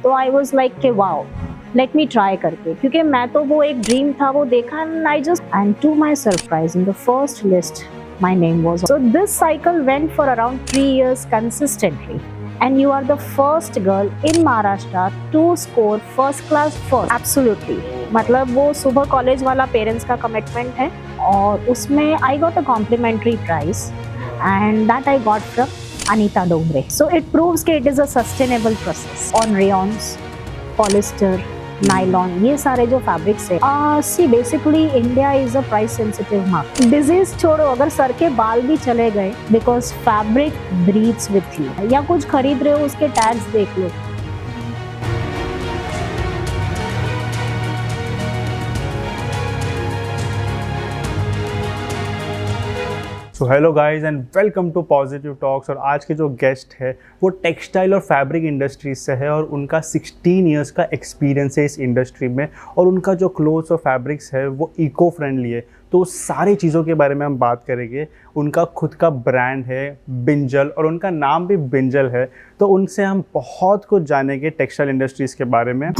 तो I was like के wow let me try करके, क्योंकि मैं तो वो एक ड्रीम था वो देखा and I just and to my surprise in the first list my name was. So this cycle went for around 3 years consistently, and you are the first girl in Maharashtra to score first class first. Absolutely. मतलब वो सुबह college वाला parents का commitment है और उसमें I got a complimentary prize and that I got from Anita Dongre. So it proves कि it is a sustainable process on rayons, polyester, nylon, ये सारे जो फैब्रिक्स है. See basically India is a price sensitive market. Disease छोड़ो, अगर सर के बाल भी चले गए because fabric breathes with you. या कुछ खरीद रहे हो उसके टैग्स देख लो. So hello guys and welcome to positive talks. और आज के जो गेस्ट है वो टेक्सटाइल और फैब्रिक इंडस्ट्रीज से है और उनका 16 इयर्स का एक्सपीरियंस है इस इंडस्ट्री में और उनका जो क्लोथ्स और फैब्रिक्स है वो इको फ्रेंडली है. तो सारी चीज़ों के बारे में हम बात करेंगे. उनका खुद का ब्रांड है बिंजल और उनका नाम भी बिंजल है. तो उनसे हम बहुत कुछ जानेंगे टेक्सटाइल इंडस्ट्रीज़ के बारे में.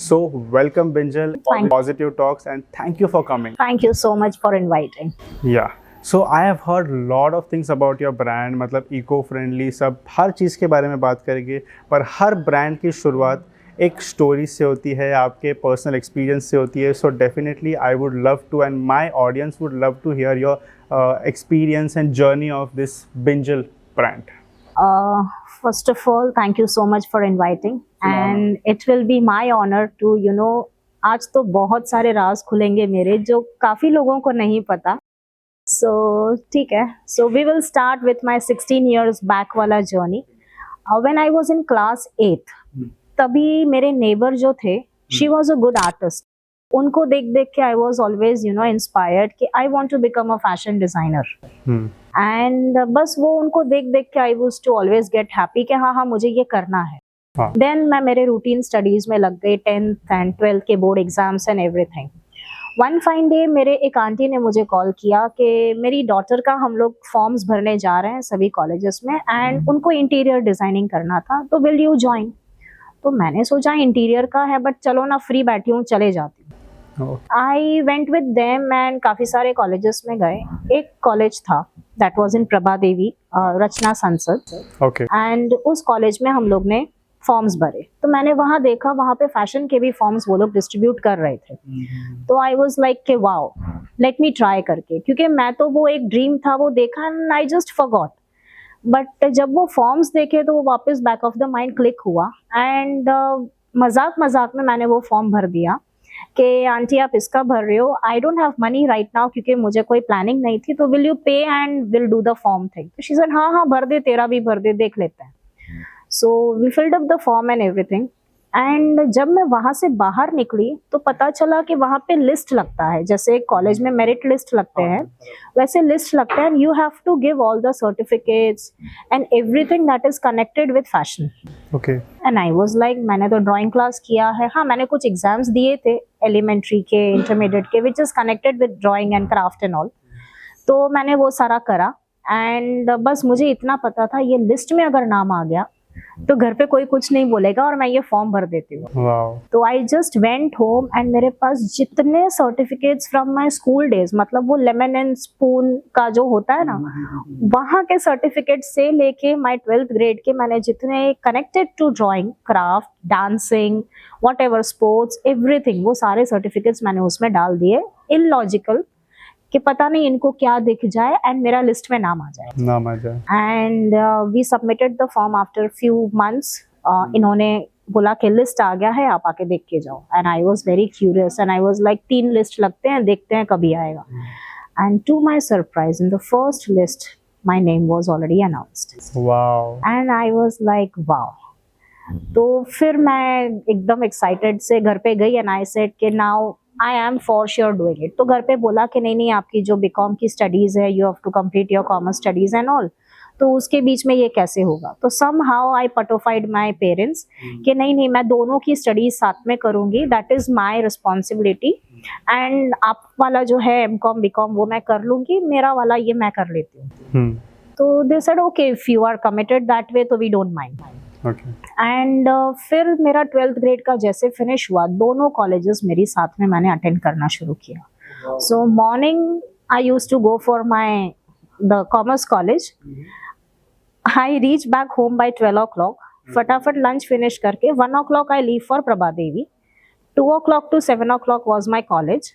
So welcome Binjal on Positive Talks and thank you for coming. Thank you so much for inviting. Yeah. So I have heard lot of things about your brand. मतलब इको फ्रेंडली सब हर चीज़ के बारे में बात करेंगे. पर हर ब्रांड की शुरुआत एक स्टोरी से होती है, आपके पर्सनल एक्सपीरियंस से होती है. So definitely I would love to and my audience would love to hear your experience and journey of this Binjal brand. First of all, thank you so much for inviting and it will be my honor to आज तो बहुत सारे राज खुलेंगे मेरे जो काफ़ी लोगों को नहीं पता. So ठीक है. So we will start with my 16 years back वाला journey. When I was in class 8, तभी मेरे neighbor जो थे, she was a good artist. उनको देख देख के I was always inspired कि I want to become a fashion designer. And बस वो उनको देख देख के I used to always get happy कि हाँ मुझे ये करना है. देन मैं मेरे रूटीन स्टडीज में लग गई, 10th एंड 12th के board exams and everything. One fine day मेरे एक आंटी ने मुझे कॉल किया कि मेरी डॉटर का हम लोग फॉर्म्स भरने जा रहे हैं सभी कॉलेजेस में एंड उनको इंटीरियर डिजाइनिंग करना था, तो विल यू ज्वाइन. तो मैंने सोचा इंटीरियर का है बट चलो ना, फ्री बैठी हूँ, चले जाती हूँ. I went with them and काफ़ी सारे कॉलेजेस में गए. एक कॉलेज था दैट वाज इन प्रभा देवी, रचना संसद. ओके. एंड उस कॉलेज में हम लोग ने फॉर्म्स भरे. तो मैंने वहाँ देखा, वहाँ पे फैशन के भी फॉर्म्स वो लोग डिस्ट्रीब्यूट कर रहे थे. तो आई वाज लाइक के वाओ लेट मी ट्राई करके, क्योंकि मैं तो वो एक ड्रीम था वो देखा and I just forgot. But जब वो फॉर्म्स देखे तो वो वापस back of the mind click हुआ एंड मजाक मजाक में मैंने वो फॉर्म भर दिया कि आंटी आप इसका भर रहे हो, I don't have money right now, क्योंकि मुझे कोई प्लानिंग नहीं थी, तो विल यू पे and will do the form thing. तो शी सेड हाँ भर दे, तेरा भी भर दे, देख लेते हैं. So we filled up the form and everything. And जब मैं वहाँ से बाहर निकली तो पता चला कि वहाँ पे लिस्ट लगता है, जैसे कॉलेज में मेरिट लिस्ट लगते हैं वैसे लिस्ट लगता है. You have to give all the certificates and everything that is connected with fashion. Okay. And I was like मैंने तो ड्राइंग क्लास किया है, हाँ मैंने कुछ एग्जाम्स दिए थे एलिमेंट्री के, इंटरमीडिएट के, which is connected with drawing and craft and all. तो मैंने वो सारा करा एंड बस मुझे इतना पता था ये लिस्ट में अगर नाम आ गया तो घर पे कोई कुछ नहीं बोलेगा और मैं ये फॉर्म भर देती हूँ. तो I just went home and मेरे पास जितने certificates from my school days, मतलब वो लेमन एंड स्पून का जो होता है ना, वहाँ के सर्टिफिकेट से लेके माय 12th ग्रेड के मैंने जितने connected to drawing, craft, dancing, whatever sports, everything, वो सारे सर्टिफिकेट्स मैंने उसमें डाल दिए. इलॉजिकल कि पता नहीं इनको क्या दिख जाए एंड मेरा लिस्ट में नाम आ जाए. And we submitted the form after few months. इन्होंने बोला कि लिस्ट आ गया है, आप आके देख के जाओ. And I was very curious and I was like 3 list लगते हैं, देखते हैं कभी आएगा. And to my surprise in the first list my name was already announced. Wow. And I was like wow. तो फिर मैं एकदम एक्साइटेड से घर पे गई एंड आई सेड कि now I am for sure doing it. तो घर पे बोला कि नहीं आपकी जो बीकॉम की स्टडीज़ है, you have to complete your commerce studies and all. तो उसके बीच में ये कैसे होगा। तो some how I पटोफाइड my parents कि नहीं नहीं, मैं दोनों की स्टडीज साथ में करूंगी, that is my responsibility, and आप वाला जो है एमकॉम बीकॉम वो मैं कर लूंगी, मेरा वाला ये मैं कर लेती हूँ। तो they said okay if you are committed that way तो वी डोंट माइंड। एंड फिर मेरा 12th ग्रेड का जैसे फिनिश हुआ, दोनों कॉलेजेस मेरी साथ में मैंने अटेंड करना शुरू किया। So morning I used to go for my the commerce college, I reach back home by 12 o'clock, फटाफट लंच फिनिश करके 1 o'clock I leave for Prabha Devi, 2 o'clock to 7 o'clock was my college.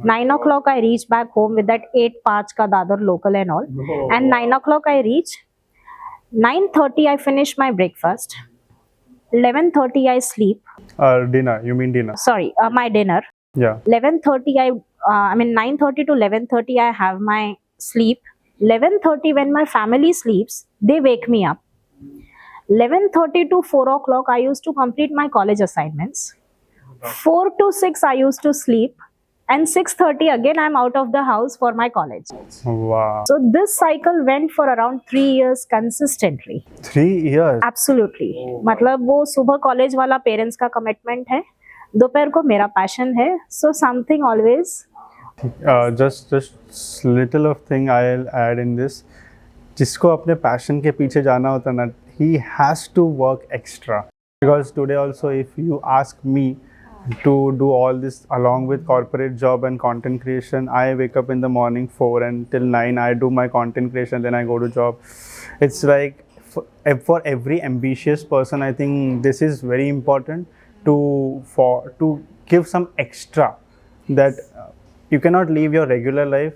9 o'clock I reached back home with that 8-5 ka Dadar local and all. And 9 o'clock I reach. 9:30 I finish my breakfast. 11:30 I sleep. Dinner, you mean dinner? Sorry, my dinner. Yeah. 11:30 I mean 9:30 to 11:30 I have my sleep. 11:30 when my family sleeps, they wake me up. 11:30 to 4 o'clock I used to complete my college assignments. 4 to 6 I used to sleep, and 6:30 again I'm out of the house for my college. Wow. So this cycle went for around 3 years consistently. 3 years? Absolutely. मतलब वो सुबह college वाला parents का commitment है, दोपहर को मेरा passion है, so something always. Just little of thing I'll add in this. जिसको अपने पैशन के पीछे जाना होता ना, he has to work extra. Because today also if you ask me to do all this along with corporate job and content creation, I wake up in the morning 4 and till 9 I do my content creation, then I go to job. It's like for every ambitious person, I think this is very important to give some extra, that you cannot live your regular life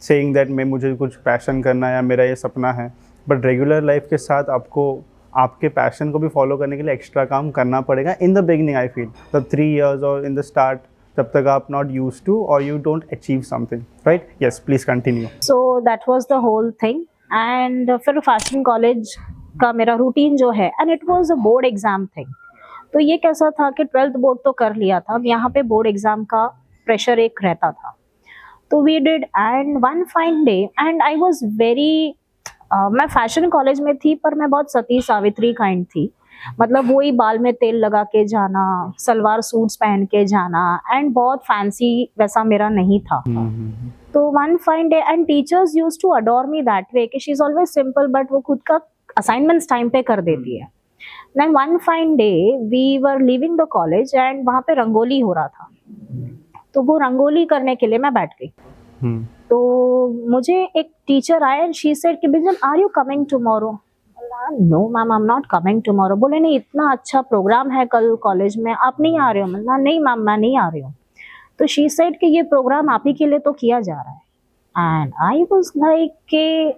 saying that मैं मुझे कुछ passion करना है या मेरा ये सपना है, बट रेगुलर लाइफ के साथ आपको आपके पैशन को भी फॉलो करने के लिए एक्स्ट्रा काम करना पड़ेगा in the beginning. I feel the 3 years और इन द स्टार्ट, जब तक आप नॉट यूज्ड टू और you don't achieve something, right? Yes, please continue. So that was the whole thing. And फिर फैशन कॉलेज का मेरा रूटीन जो है, and it was a board exam thing. तो ये कैसा था कि 12th बोर्ड तो कर लिया था, अब यहाँ पे बोर्ड एग्जाम का प्रेशर एक रहता था। तो we did, and one fine day, and I was very मैं फैशन कॉलेज में थी पर मैं बहुत सती सावित्री काइंड थी। मतलब वही बाल में तेल लगा के जाना, सलवार सूट्स पहन के जाना, एंड बहुत फैंसी वैसा मेरा नहीं था। तो one fine day, and teachers used to adore me that way कि she is always simple, but वो खुद का असाइनमेंट्स टाइम पे कर देती है। Then one fine day we were leaving the college, and वहाँ पे रंगोली हो रहा था। तो वो रंगोली करने के लिए मैं बैठ गई। तो मुझे एक टीचर आए, एंड शी सेड कि Bijal are you coming tomorrow? No ma'am, I am not coming tomorrow. बोले नहीं, इतना अच्छा प्रोग्राम है कल कॉलेज में, आप नहीं आ रहे हो? मैं नहीं मैम, मैं नहीं आ रही हूँ। तो शी सेड कि ये प्रोग्राम आप ही के लिए तो किया जा रहा है। एंड आई वाज लाइक कि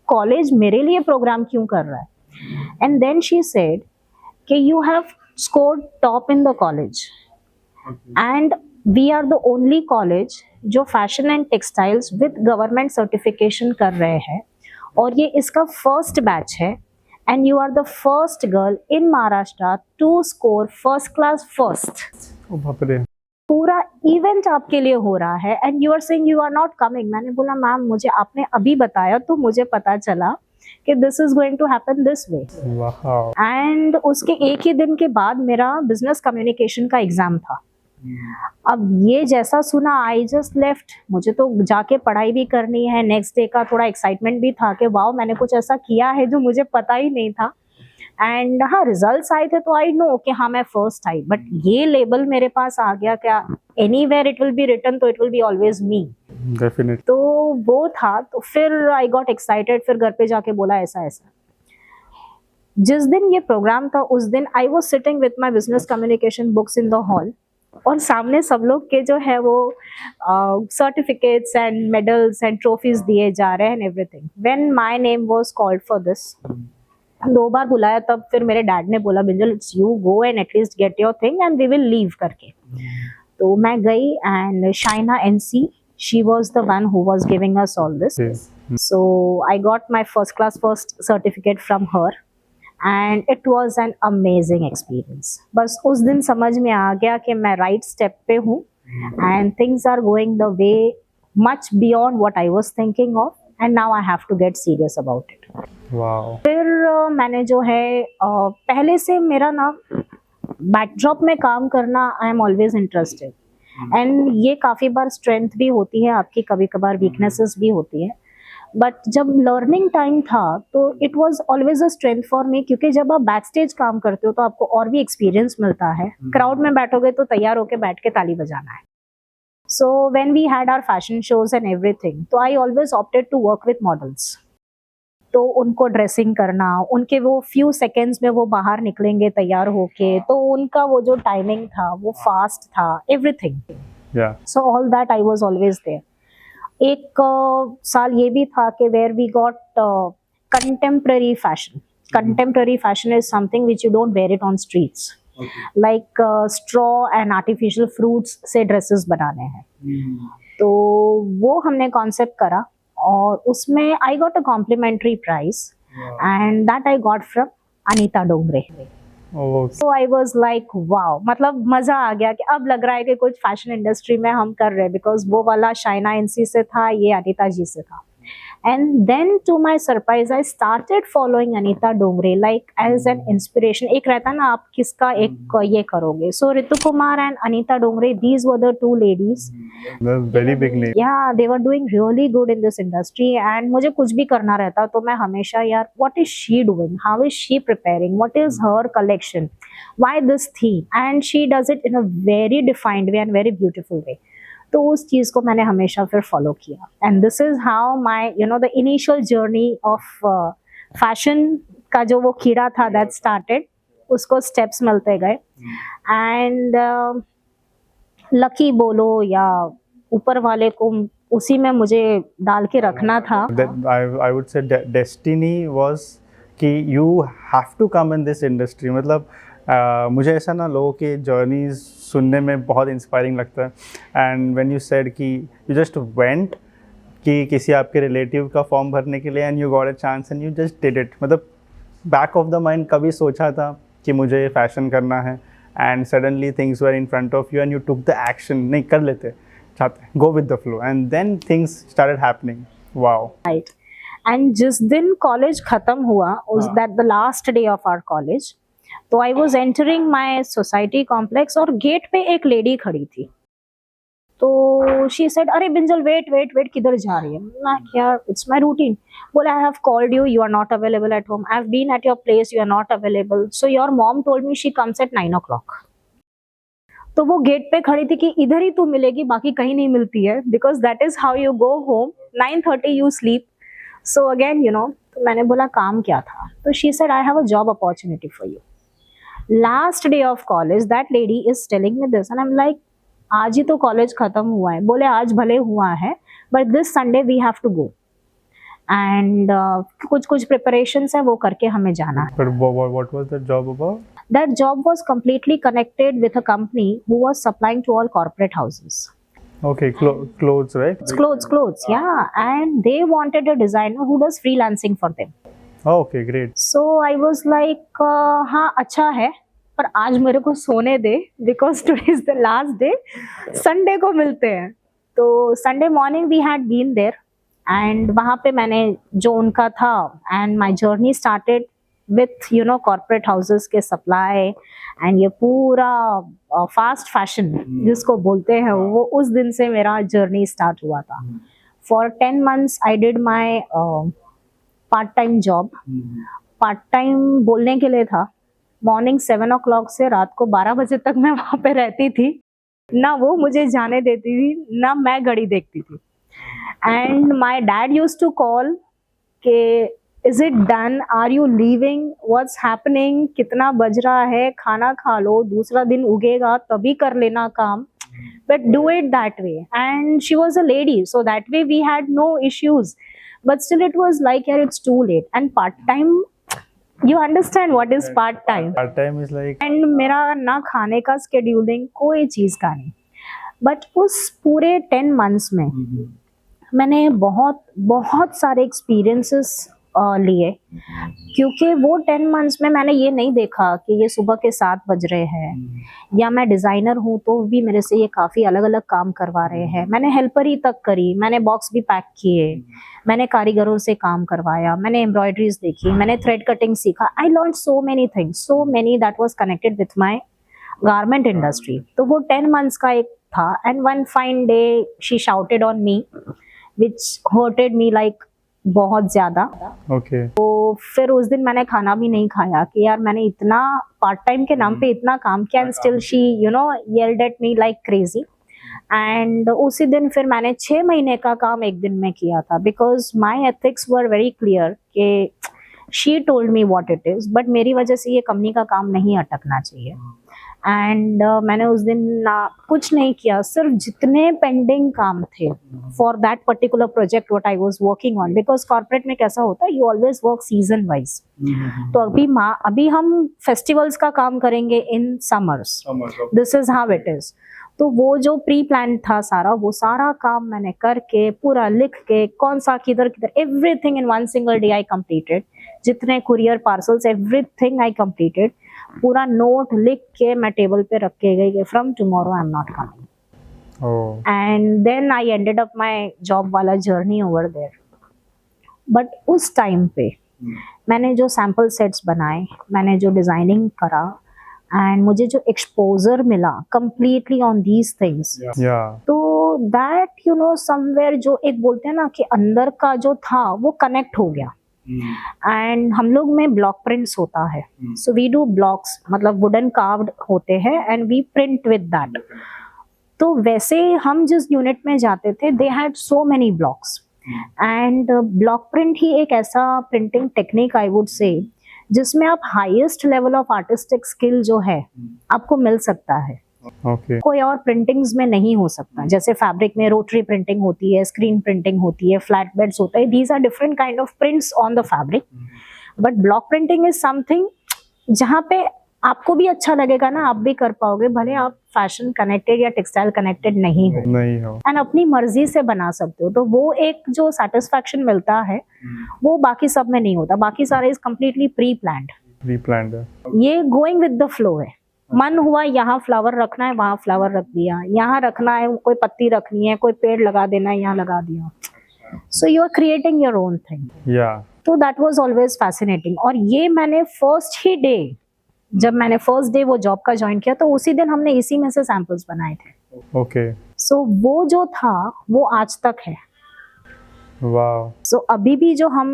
कॉलेज मेरे लिए प्रोग्राम क्यों कर रहा है? एंड देन शी सेड कि you have scored top in the college, and we are the only college जो fashion and textiles with government certification कर रहे हैं, और ये इसका फर्स्ट बैच है, and you are the first girl in Maharashtra to score first class first. ओ बाप रे। पूरा इवेंट आपके लिए हो रहा है, and you are saying you are not coming. मैंने बोला मैम, मुझे आपने अभी बताया तो मुझे पता चला कि this is going to happen this way. And उसके एक ही दिन के बाद मेरा बिजनेस कम्युनिकेशन का एग्जाम था। अब ये जैसा सुना, आई जस्ट लेफ्ट। मुझे तो जाके पढ़ाई भी करनी है, नेक्स्ट डे का थोड़ा एक्साइटमेंट भी था कि वाओ मैंने कुछ ऐसा किया है जो मुझे पता ही नहीं था। एंड हाँ, रिजल्ट्स आए थे तो आई नो कि हाँ मैं फर्स्ट आई, बट ये लेबल मेरे पास आ गया क्या, anywhere it will be written, तो it will be always me. Definitely. तो वो था। तो फिर आई गॉट एक्साइटेड, फिर घर पे जाके बोला ऐसा ऐसा। जिस दिन ये प्रोग्राम था उस दिन I was sitting with my business communication books in the hall, और सामने सब लोग के जो है वो certificates and medals and trophies दिए जा रहे हैं and everything. When my name was called for this, 2 बार बुलाया, तब फिर मेरे डैड ने बोला Binjal it's you go and at least get your thing and we will leave करके। तो मैं गई, and Shaina NC, she was the one who was giving us all this. So I got my first class first certificate from her, and it was an amazing experience. बस उस दिन समझ में आ गया कि मैं राइट स्टेप पे हूँ, and things are going the way much beyond what I was thinking of, and now I have to get serious about it. Wow. फिर मैंने जो है पहले से मेरा ना बैकड्रॉप में काम करना, I am always interested, and ये काफ़ी बार स्ट्रेंथ भी होती है आपकी, कभी कभार वीकनेसेस भी होती है, बट जब लर्निंग टाइम था तो it was always a strength for me, क्योंकि जब आप बैक स्टेज काम करते हो तो आपको और भी एक्सपीरियंस मिलता है। क्राउड में बैठोगे तो तैयार होके बैठ के ताली बजाना है। So when we had our fashion shows and everything, तो I always opted to work with models. तो उनको ड्रेसिंग करना, उनके वो फ्यू सेकेंड्स में वो बाहर निकलेंगे तैयार होके, तो उनका वो जो टाइमिंग था वो फास्ट था, एवरीथिंग। या so all that I was always there. एक साल ये भी था कि where we got contemporary fashion. Contemporary fashion is something which you don't wear it on streets, like straw and artificial fruits से ड्रेसेस बनाने हैं। तो वो हमने कॉन्सेप्ट करा और उसमें I got a complimentary prize, and that I got from Anita Dongre. So I was like wow, मतलब मजा आ गया कि अब लग रहा है कि कुछ फैशन इंडस्ट्री में हम कर रहे हैं, बिकॉज वो वाला शाइना इनसी से था, ये अनीता जी से था। And then to my surprise I started following Anita Dongre like as an inspiration. एक रहता ना आप किसका एक ये करोगे, so Ritu Kumar and Anita Dongre, these were the two ladies, very big name. Yeah they were doing really good in this industry. And मुझे कुछ भी करना रहता तो मैं हमेशा यार what is she doing, how is she preparing, what is her collection, why this theme, and she does it in a very defined way and very beautiful way. तो उस चीज को मैंने हमेशा फिर फॉलो किया, and this is how my the initial journey of fashion का जो वो कीड़ा था दैट स्टार्टेड, उसको स्टेप्स मिलते गए। एंड लकी बोलो या ऊपर वाले को उसी में मुझे डाल के रखना था। I would say destiny was कि you have to come in this industry। मतलब मुझे ऐसा ना लोगों की जर्नीज सुनने में बहुत इंस्पायरिंग लगता है। एंड व्हेन यू सेड कि यू जस्ट वेंट कि किसी आपके रिलेटिव का फॉर्म भरने के लिए, and you got a chance and you just did it. मतलब बैक ऑफ द माइंड कभी सोचा था कि मुझे फैशन करना है, and suddenly things were in front of you and you took the action, नहीं कर लेते, चाहते go with the flow, and then things started happening. Wow. Right. And जिस दिन कॉलेज खत्म हुआ, उस that the last day of our college, तो I was entering my society complex और गेट पे एक लेडी खड़ी थी। तो शी सेड, अरे बिंजल वेट वेट वेट, किधर जा रही है? मैं यार इट्स माई रूटीन। बोले, I have called you, you are not available at home, I have been at your place, you are not available, so your mom told me she comes at 9 o'clock। तो वो gate पे खड़ी थी कि इधर ही तू मिलेगी, बाकी कहीं नहीं मिलती है, because that is how you go home, 9:30 you sleep. So again तो मैंने बोला काम क्या था? तो शी said, I have a job opportunity for you. Last day of college that lady is telling me this, and I am like आज ही तो कॉलेज खत्म हुआ है। बोले आज भले हुआ है, but this Sunday we have to go, and कुछ कुछ प्रिपरेशंस है वो करके हमें जाना है। But what was that job about? That job was completely connected with a company who was supplying to all corporate houses. Okay, clothes, right? It's clothes, yeah. And they wanted a designer who does freelancing for them. Oh, okay, great. So I was like, हाँ अच्छा है, पर आज मेरे को सोने दे, because today is the last day. Sunday को मिलते हैं। तो Sunday morning we had been there, and वहाँ पे मैंने जो उनका था, and my journey started with corporate houses के supply, and ये पूरा fast fashion जिसको बोलते हैं, वो उस दिन से मेरा journey start हुआ था। For 10 months I did my part-time job। part-time बोलने के लिए था, मॉर्निंग 7 o'clock से रात को 12 बजे तक मैं वहाँ पे रहती थी। ना वो मुझे जाने देती थी, ना मैं घड़ी देखती थी। And my dad used to call के is it done, are you leaving, what's happening, कितना बज रहा है, खाना खा लो, दूसरा दिन उगेगा तभी कर लेना काम, but do it that way. And she was a lady, so that way we had no issues, but still it was like यार it's too late. And part time, you understand what is part time? Part time is like, and मेरा ना खाने का scheduling कोई चीज़ का नहीं, but उस पूरे 10 months में मैंने बहुत बहुत सारे एक्सपीरियंसेस लिए, क्योंकि वो 10 मंथ्स में मैंने ये नहीं देखा कि ये सुबह के 7 बज रहे हैं, या मैं डिज़ाइनर हूँ तो भी मेरे से ये काफ़ी अलग अलग काम करवा रहे हैं। मैंने हेल्परी तक करी, मैंने बॉक्स भी पैक किए, मैंने कारीगरों से काम करवाया, मैंने एम्ब्रॉयडरीज देखी, मैंने थ्रेड कटिंग सीखा। I learn so many things, so many that was connected with my garment industry. तो वो 10 मंथ्स का एक था, and one fine day she shouted on me which hurted me like बहुत ज़्यादा। ओके। तो फिर उस दिन मैंने खाना भी नहीं खाया कि यार मैंने इतना पार्ट टाइम के नाम पे इतना काम किया, and still she yelled at me like crazy. And उसी दिन फिर मैंने 6 महीने का काम एक दिन में किया था, because my ethics were very clear कि she told me what it is, but मेरी वजह से ये कंपनी का काम नहीं अटकना चाहिए। एंड मैंने उस दिन कुछ नहीं किया, सिर्फ जितने पेंडिंग काम थे for that particular project what I was working on, because corporate में कैसा होता है, you always work season wise. तो अभी हम फेस्टिवल्स का काम करेंगे in summers, this is how it is. तो वो जो प्री प्लान था सारा, वो सारा काम मैंने करके पूरा लिख के कौन सा किधर किधर, everything in one single day I completed. जितने courier parcels, everything I completed. पूरा नोट लिख के मैं टेबल पे रख के गई कि from tomorrow I am not coming. And then I ended up my job वाला जर्नी ओवर देयर। बट उस टाइम पे मैंने जो सैम्पल सेट्स बनाए, मैंने जो डिजाइनिंग करा, एंड मुझे जो एक्सपोजर मिला कंप्लीटली ऑन दीज थिंग्स, तो दैट समवेयर जो एक बोलते हैं ना कि अंदर का जो था वो कनेक्ट हो गया। एंड हम लोग में ब्लॉक प्रिंट्स होता है, सो वी डू ब्लॉक्स, मतलब वुडन कार्व्ड होते हैं, and we print with that. तो वैसे हम जिस यूनिट में जाते थे, they had so many blocks, and block print ही एक ऐसा printing technique I would say जिसमें आप highest level of artistic skill जो है आपको मिल सकता है। Okay. कोई और प्रिंटिंग्स में नहीं हो सकता। जैसे फैब्रिक में रोटरी प्रिंटिंग होती है, स्क्रीन प्रिंटिंग होती है, फ्लैट बेड्स होता है, these are different kind of prints on the fabric. But block printing is something जहाँ पे आपको भी अच्छा लगेगा ना, आप भी कर पाओगे, भले आप फैशन कनेक्टेड या टेक्सटाइल कनेक्टेड नहीं हो, एंड अपनी मर्जी से बना सकते हो। तो वो एक जो सेटिस्फैक्शन मिलता है वो बाकी सब में नहीं होता। बाकी सारे इज कम्प्लीटली प्री प्लान्ड है। ये गोइंग विद द फ्लो है। मन हुआ यहाँ फ्लावर रखना है, वहाँ फ्लावर रख दिया, यहाँ रखना है, कोई पत्ती रखनी है, कोई पेड़ लगा देना है, यहाँ लगा दिया। So you are creating your own thing. तो दैट वाज ऑलवेज फैसिनेटिंग। और ये मैंने फर्स्ट ही डे, जब मैंने फर्स्ट डे वो जॉब का ज्वाइन किया, तो उसी दिन हमने इसी में से सैंपल्स बनाए थे। ओके। सो वो जो था वो आज तक है। वाओ। सो अभी भी जो हम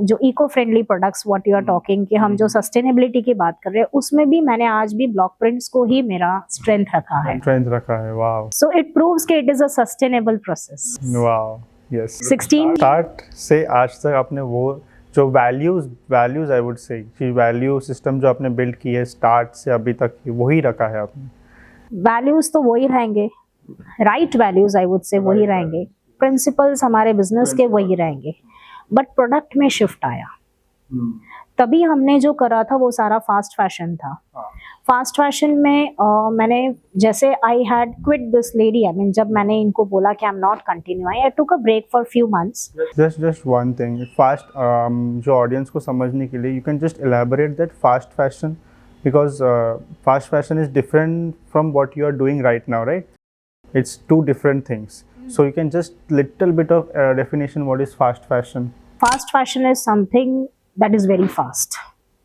जो eco friendly products what you are talking, कि हम जो सस्टेनेबिलिटी की बात कर रहे हैं, उसमें भी मैंने आज भी ब्लॉक प्रिंट्स को ही मेरा स्ट्रेंथ रखा है। वाओ। सो इट प्रूव्स कि it is a sustainable process. Wow. Yes. 16 start से आज तक आपने वो जो वैल्यूज आई वुड से कि वैल्यू सिस्टम जो आपने बिल्ड की है स्टार्ट से अभी तक, वही रखा है आपने। वैल्यूज तो वही रहेंगे, राइट वैल्यूज आई वुड से वही रहेंगे, प्रिंसिपल्स हमारे बिजनेस के वही रहेंगे, बट प्रोडक्ट में शिफ्ट आया। तभी हमने जो करा था वो सारा फास्ट फैशन था। फास्ट फैशन में मैंने जैसे I had quit this lady, I mean जब मैंने इनको बोला कि I am not continue, I took a break for few months. Just one thing, fast जो ऑडियंस को समझने के लिए, you can just elaborate that fast fashion, because fast fashion is different from what you are doing right now, right? It's two different things. So you can just little bit of definition what is fast fashion. Fast fashion is something that is very fast.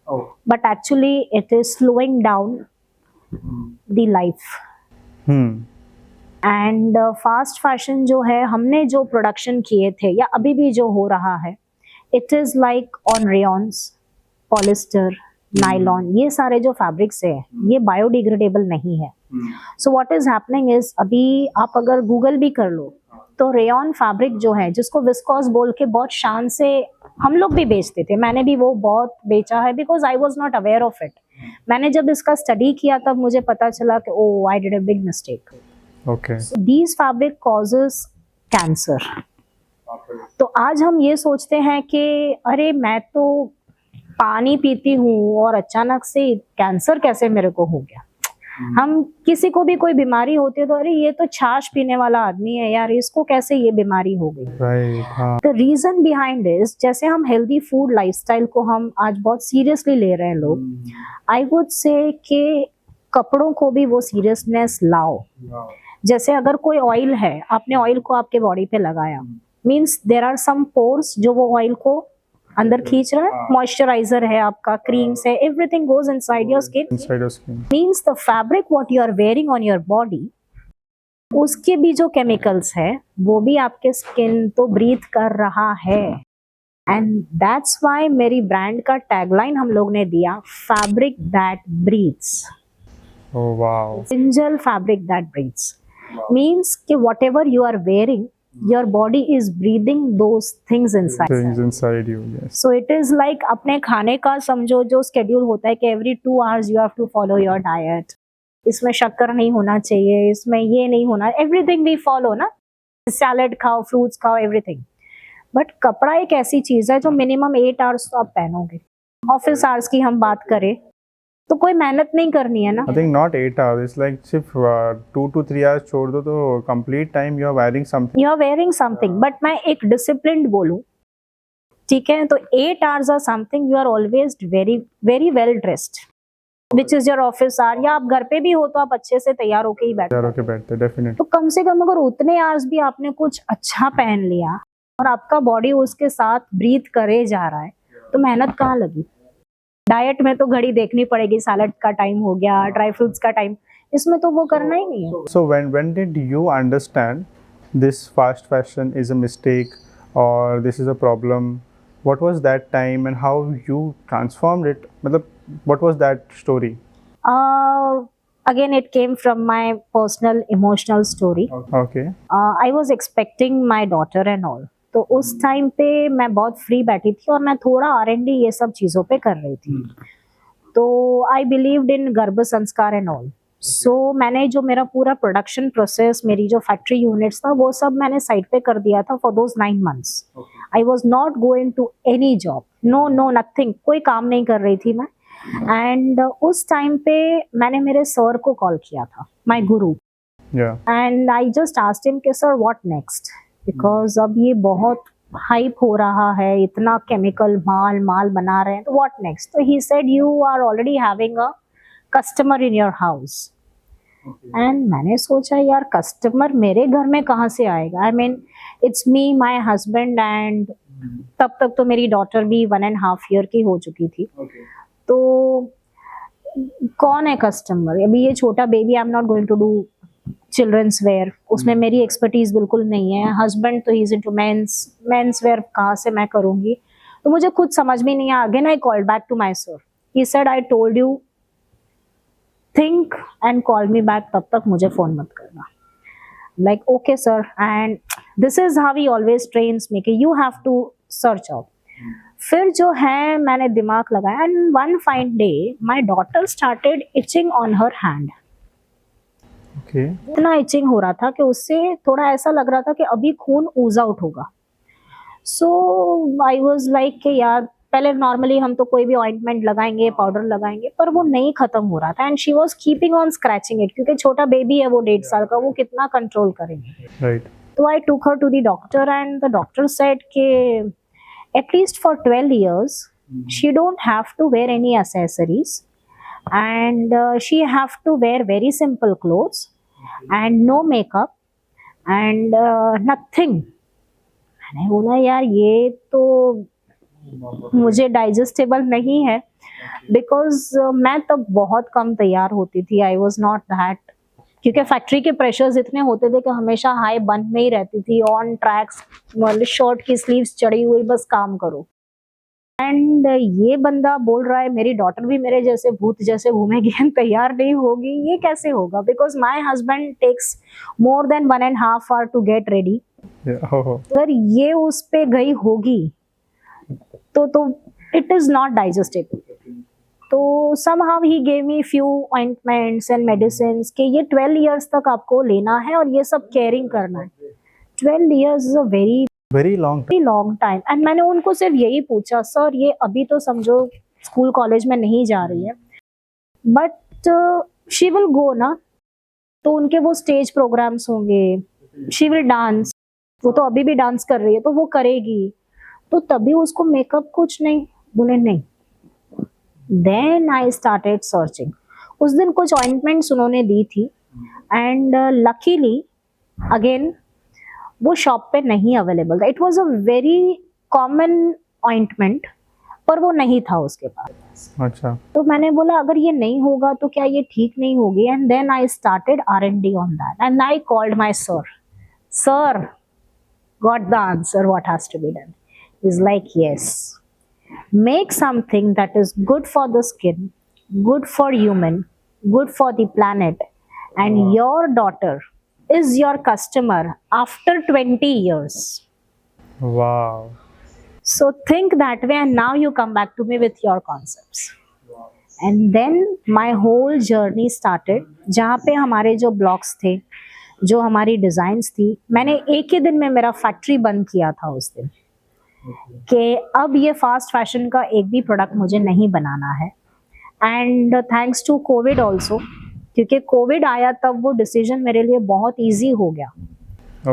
Oh. But actually it is slowing down the life. And fast fashion जो है, हमने जो production किए थे या अभी भी जो हो रहा है, it is like on rayons, polyester, nylon, ये सारे जो फैब्रिक्स है ये बायोडिग्रेडेबल नहीं है। So what is happening is, अभी आप अगर गूगल भी कर लो तो रेयन फैब्रिक जो है, जिसको विस्कोस बोल के बहुत शान से हम लोग भी बेचते थे, मैंने भी वो बहुत बेचा है, because I was not aware of it. मैंने जब इसका स्टडी किया तब मुझे पता चला कि oh I did a big mistake. Okay. These fabric causes cancer. तो आज हम ये सोचते हैं कि अरे मैं तो पानी पीती हूँ और अचानक से कैंसर कैसे मेरे को हो गया। हम किसी को भी कोई बीमारी होती है तो अरे ये तो छाछ पीने वाला आदमी है यार, इसको कैसे ये बीमारी हो गई। राइट, हाँ। द रीजन बिहाइंड इज, जैसे हम हेल्दी फूड लाइफस्टाइल को हम आज बहुत सीरियसली ले रहे हैं लोग, आई वुड से कि कपड़ों को भी वो सीरियसनेस लाओ। जैसे अगर कोई ऑयल है, आपने ऑयल को आपके बॉडी पे लगाया, means there are some pores जो वो ऑयल को अंदर खींच रहा है, मॉइस्चराइजर है आपका, क्रीम्स है, everything goes inside your skin. Inside your skin. Means the fabric what you are wearing on your body, उसके भी जो केमिकल्स है वो भी आपके स्किन तो ब्रीथ कर रहा है। एंड दैट्स व्हाई मेरी ब्रांड का टैगलाइन हम लोग ने दिया, fabric that breathes. Oh wow. Angel fabric that breathes means कि whatever you are wearing, your body is breathing those things inside. Things inside you, yes. So it is like अपने खाने का समझो जो स्केड्यूल होता है कि every 2 hours you have to follow your diet. इसमें शक्कर नहीं होना चाहिए, इसमें ये नहीं होना, everything we follow ना, सैलेड खाओ, फ्रूट्स खाओ, everything. बट कपड़ा एक ऐसी चीज है जो मिनिमम 8 hours तो आप पहनोगे। ऑफिस आवर्स की हम बात करें तो कोई मेहनत नहीं करनी है ना। I think not 8 hours. It's like सिर्फ 2 to 3 hours छोड़ दो तो complete time you are wearing something. You are wearing something, but मैं एक डिसिप्लिन्ड बोलूं, ठीक है, तो 8 hours or something you are always very well dressed, which is your office hour, या आप घर पे भी हो तो आप अच्छे से तैयार होके ही बैठो। तैयार होके बैठते, definitely. तो कम से कम अगर उतने आवर्स भी आपने कुछ अच्छा पहन लिया और आपका बॉडी उसके साथ ब्रीथ करे जा रहा है तो मेहनत कहाँ लगी। डाइट में तो घड़ी देखनी पड़ेगी, सैलेड का टाइम हो गया, ड्राई फ्रूट्स का टाइम, इसमें तो वो करना ही नहीं है। So when did you understand this fast fashion is a mistake or this is a problem? What was that time and how you transformed it? मतलब what was that story? Again it came from my personal emotional story. Okay. I was expecting my daughter and all. तो उस time पे मैं बहुत free बैठी थी और मैं थोड़ा R&D ये सब चीज़ों पे कर रही थी। तो आई बिलीव्ड इन गर्भ संस्कार एंड ऑल। सो मैंने जो मेरा पूरा प्रोडक्शन प्रोसेस, मेरी जो फैक्ट्री यूनिट्स था वो सब मैंने साइड पे कर दिया था for those 9 months. I was not going to any job, no nothing, कोई काम नहीं कर रही थी मैं। एंड उस टाइम पे मैंने मेरे सर को कॉल किया था, माई गुरु, and I just asked him कि सर व्हाट नेक्स्ट, बिकॉज अब ये बहुत हाइप हो रहा है, इतना केमिकल माल बना रहे हैं, तो व्हाट नेक्स्ट। तो he said you are already having a customer in your house. And मैंने सोचा यार कस्टमर मेरे घर में कहाँ से आएगा, I mean it's me, my husband, and तब तक तो मेरी डॉटर भी 1.5 year की हो चुकी थी। तो कौन है कस्टमर, अभी ये छोटा baby, I am not going to do children's wear, उसमें मेरी एक्सपर्टीज बिल्कुल नहीं है। हस्बैंड तो he is into men's wear, कहाँ से मैं करूँगी। तो मुझे खुद समझ में नहीं आया। Again I called back to my sir, he said I told you think and call me back, तब तक मुझे फोन मत करना। Like okay sir, and this is how he always trains me कि you have to search out. फिर जो है मैंने दिमाग लगाया, and one fine day my daughter started itching on her hand. इतना इचिंग हो रहा था कि उससे थोड़ा ऐसा लग रहा था कि अभी खून ऊज आउट होगा। सो आई वाज लाइक कि यार पहले नॉर्मली हम तो कोई भी ऑइंटमेंट लगाएंगे, पाउडर लगाएंगे, पर वो नहीं खत्म हो रहा था। And she was keeping on scratching it, क्योंकि छोटा बेबी है वो 1.5 साल का, वो कितना कंट्रोल करेंगे। Right. तो I took her to the doctor and the doctor said कि at least for 12 years she don't have to wear any accessories, and she have to wear very simple clothes and no makeup and nothing. मैंने बोला यार ये तो मुझे digestible नहीं है, because मैं तब बहुत कम तैयार होती थी। आई वॉज नॉट दैट, क्योंकि फैक्ट्री के प्रेशर्स इतने होते थे कि हमेशा हाई बन में ही रहती थी, ऑन ट्रैक्स, शर्ट की स्लीव्स चढ़ी हुई, बस काम करो। एंड ये बंदा बोल रहा है मेरी डॉटर भी मेरे जैसे भूत जैसे घूमेगी, तैयार नहीं होगी, ये कैसे होगा, because my husband takes more than 1.5 hour to get ready. अगर ये उस पे गई होगी तो इट इज नॉट डाइजेस्टेबल। तो somehow he gave me few ointments and medicines कि ये 12 years तक आपको लेना है और ये सब केयरिंग करना है। 12 years is a very long time। And मैंने उनको सिर्फ यही पूछा, सर ये अभी तो समझो स्कूल कॉलेज में नहीं जा रही है, बट शी विल गो ना, तो उनके वो स्टेज प्रोग्राम्स होंगे, शी विल डांस, वो तो अभी भी डांस कर रही है तो वो करेगी, तो तभी उसको मेकअप कुछ नहीं, बोले नहीं। Then I started searching. उस दिन कुछ ऑइंटमेंट्स उन्होंने दी थी एंड लकीली अगेन वो शॉप पे नहीं अवेलेबल था। It was a very common ointment, पर वो नहीं था उसके पास। अच्छा। तो मैंने बोला अगर ये नहीं होगा तो क्या ये ठीक नहीं होगी, and then I started R&D on that and I called my sir, sir got the answer what has to be done. He's like, yes, make something that is good for the skin, good for human, good for the planet, and your daughter is your customer after 20 years. Wow. So think that way and now you come back to me with your concepts. And then my whole journey started, जहाँ पे हमारे जो blogs थे, जो हमारी designs थी, मैंने एक ही दिन में मेरा फैक्ट्री बंद किया था उस दिन कि अब ये फास्ट फैशन का एक भी प्रोडक्ट मुझे नहीं बनाना है। And thanks to Covid also, क्योंकि कोविड आया तब वो डिसीजन मेरे लिए बहुत ईजी हो गया।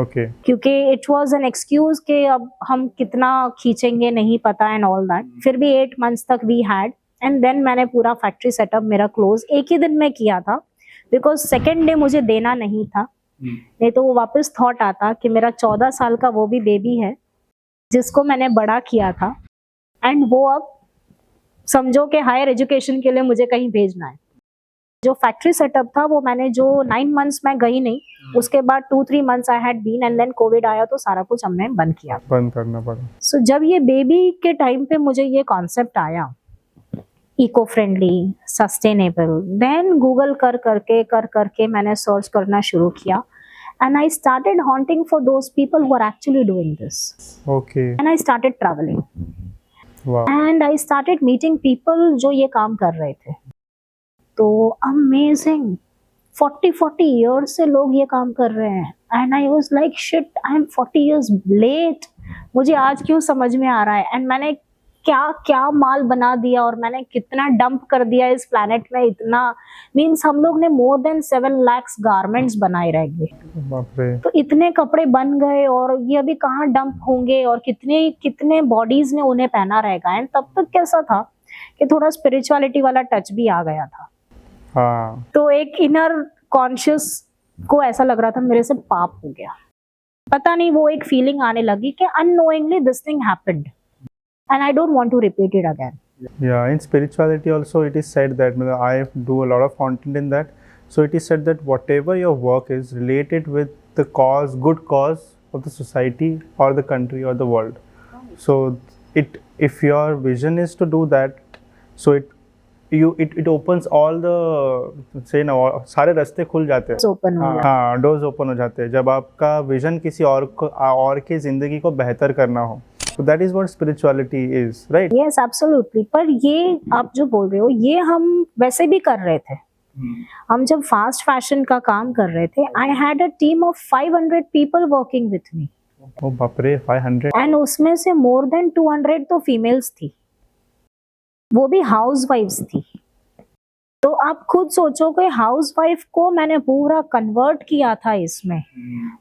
ओके। क्योंकि इट वाज एन एक्सक्यूज कि अब हम कितना खींचेंगे नहीं पता एंड ऑल दैट। फिर भी 8 मंथ्स तक वी हैड, एंड देन मैंने पूरा फैक्ट्री सेटअप मेरा क्लोज एक ही दिन में किया था, बिकॉज सेकेंड डे मुझे देना नहीं था, नहीं तो वो वापस थॉट आता कि मेरा 14 साल का वो भी बेबी है जिसको मैंने बड़ा किया था, एंड वो अब समझो कि हायर एजुकेशन के लिए मुझे कहीं भेजना है। जो फैक्ट्री सेटअप था वो मैंने जो 9 मंथ्स में गई नहीं, उसके बाद 2-3 months I had been, and then Covid आया तो सारा कुछ हमने बंद किया, बंद करना पड़ा। सो जब ये बेबी के टाइम पे मुझे ये कॉन्सेप्ट आया eco friendly sustainable, then Google कर करके मैंने सर्च करना शुरू किया, and I started haunting for those people who are actually doing this. Okay. And I started traveling. Wow. And I started meeting people जो ये काम कर रहे थे, तो amazing, 40 years से लोग ये काम कर रहे हैं, and I was like shit, I am 40 years late, मुझे आज क्यों समझ में आ रहा है, and मैंने क्या क्या माल बना दिया और मैंने कितना डंप कर दिया इस प्लैनेट में। इतना मीन्स हम लोग ने मोर देन 7 lakhs गारमेंट्स बनाए रहेंगे, बाप रे। तो इतने कपड़े बन गए और ये अभी कहाँ डंप होंगे और कितने कितने बॉडीज ने उन्हें पहना रहेगा। एंड तब तक कैसा था कि थोड़ा स्पिरिचुअलिटी वाला टच भी आ गया था। हाँ। तो एक इनर कॉन्शियस को ऐसा लग रहा था मेरे से पाप हो गया, पता नहीं वो एक फीलिंग आने लगी कि unknowingly this thing happened and I don't want to repeat it again. Yeah, in spirituality also it is said that, I do a lot of content in that, so it is said that whatever your work is related with the cause, good cause of the society or the country or the world, so if your vision is to do that, so it opens all the, say ना, सारे रास्ते खुल जाते हैं, open हो गया। हाँ, doors open हो जाते हैं जब आपका विजन किसी और की जिंदगी को बेहतर करना हो। So that is what spirituality is, right? Yes, absolutely. पर ये आप जो बोल रहे हो ये हम वैसे भी कर रहे थे। हम जब फास्ट फैशन का काम कर रहे थे, I had a team of 500 people working with me. ओ बाप रे, 500। एंड उसमें से मोर देन 200 तो फीमेल्स थी, वो भी हाउस वाइफ्स थी। तो आप खुद सोचो कि हाउस वाइफ को मैंने पूरा कन्वर्ट किया था इसमें,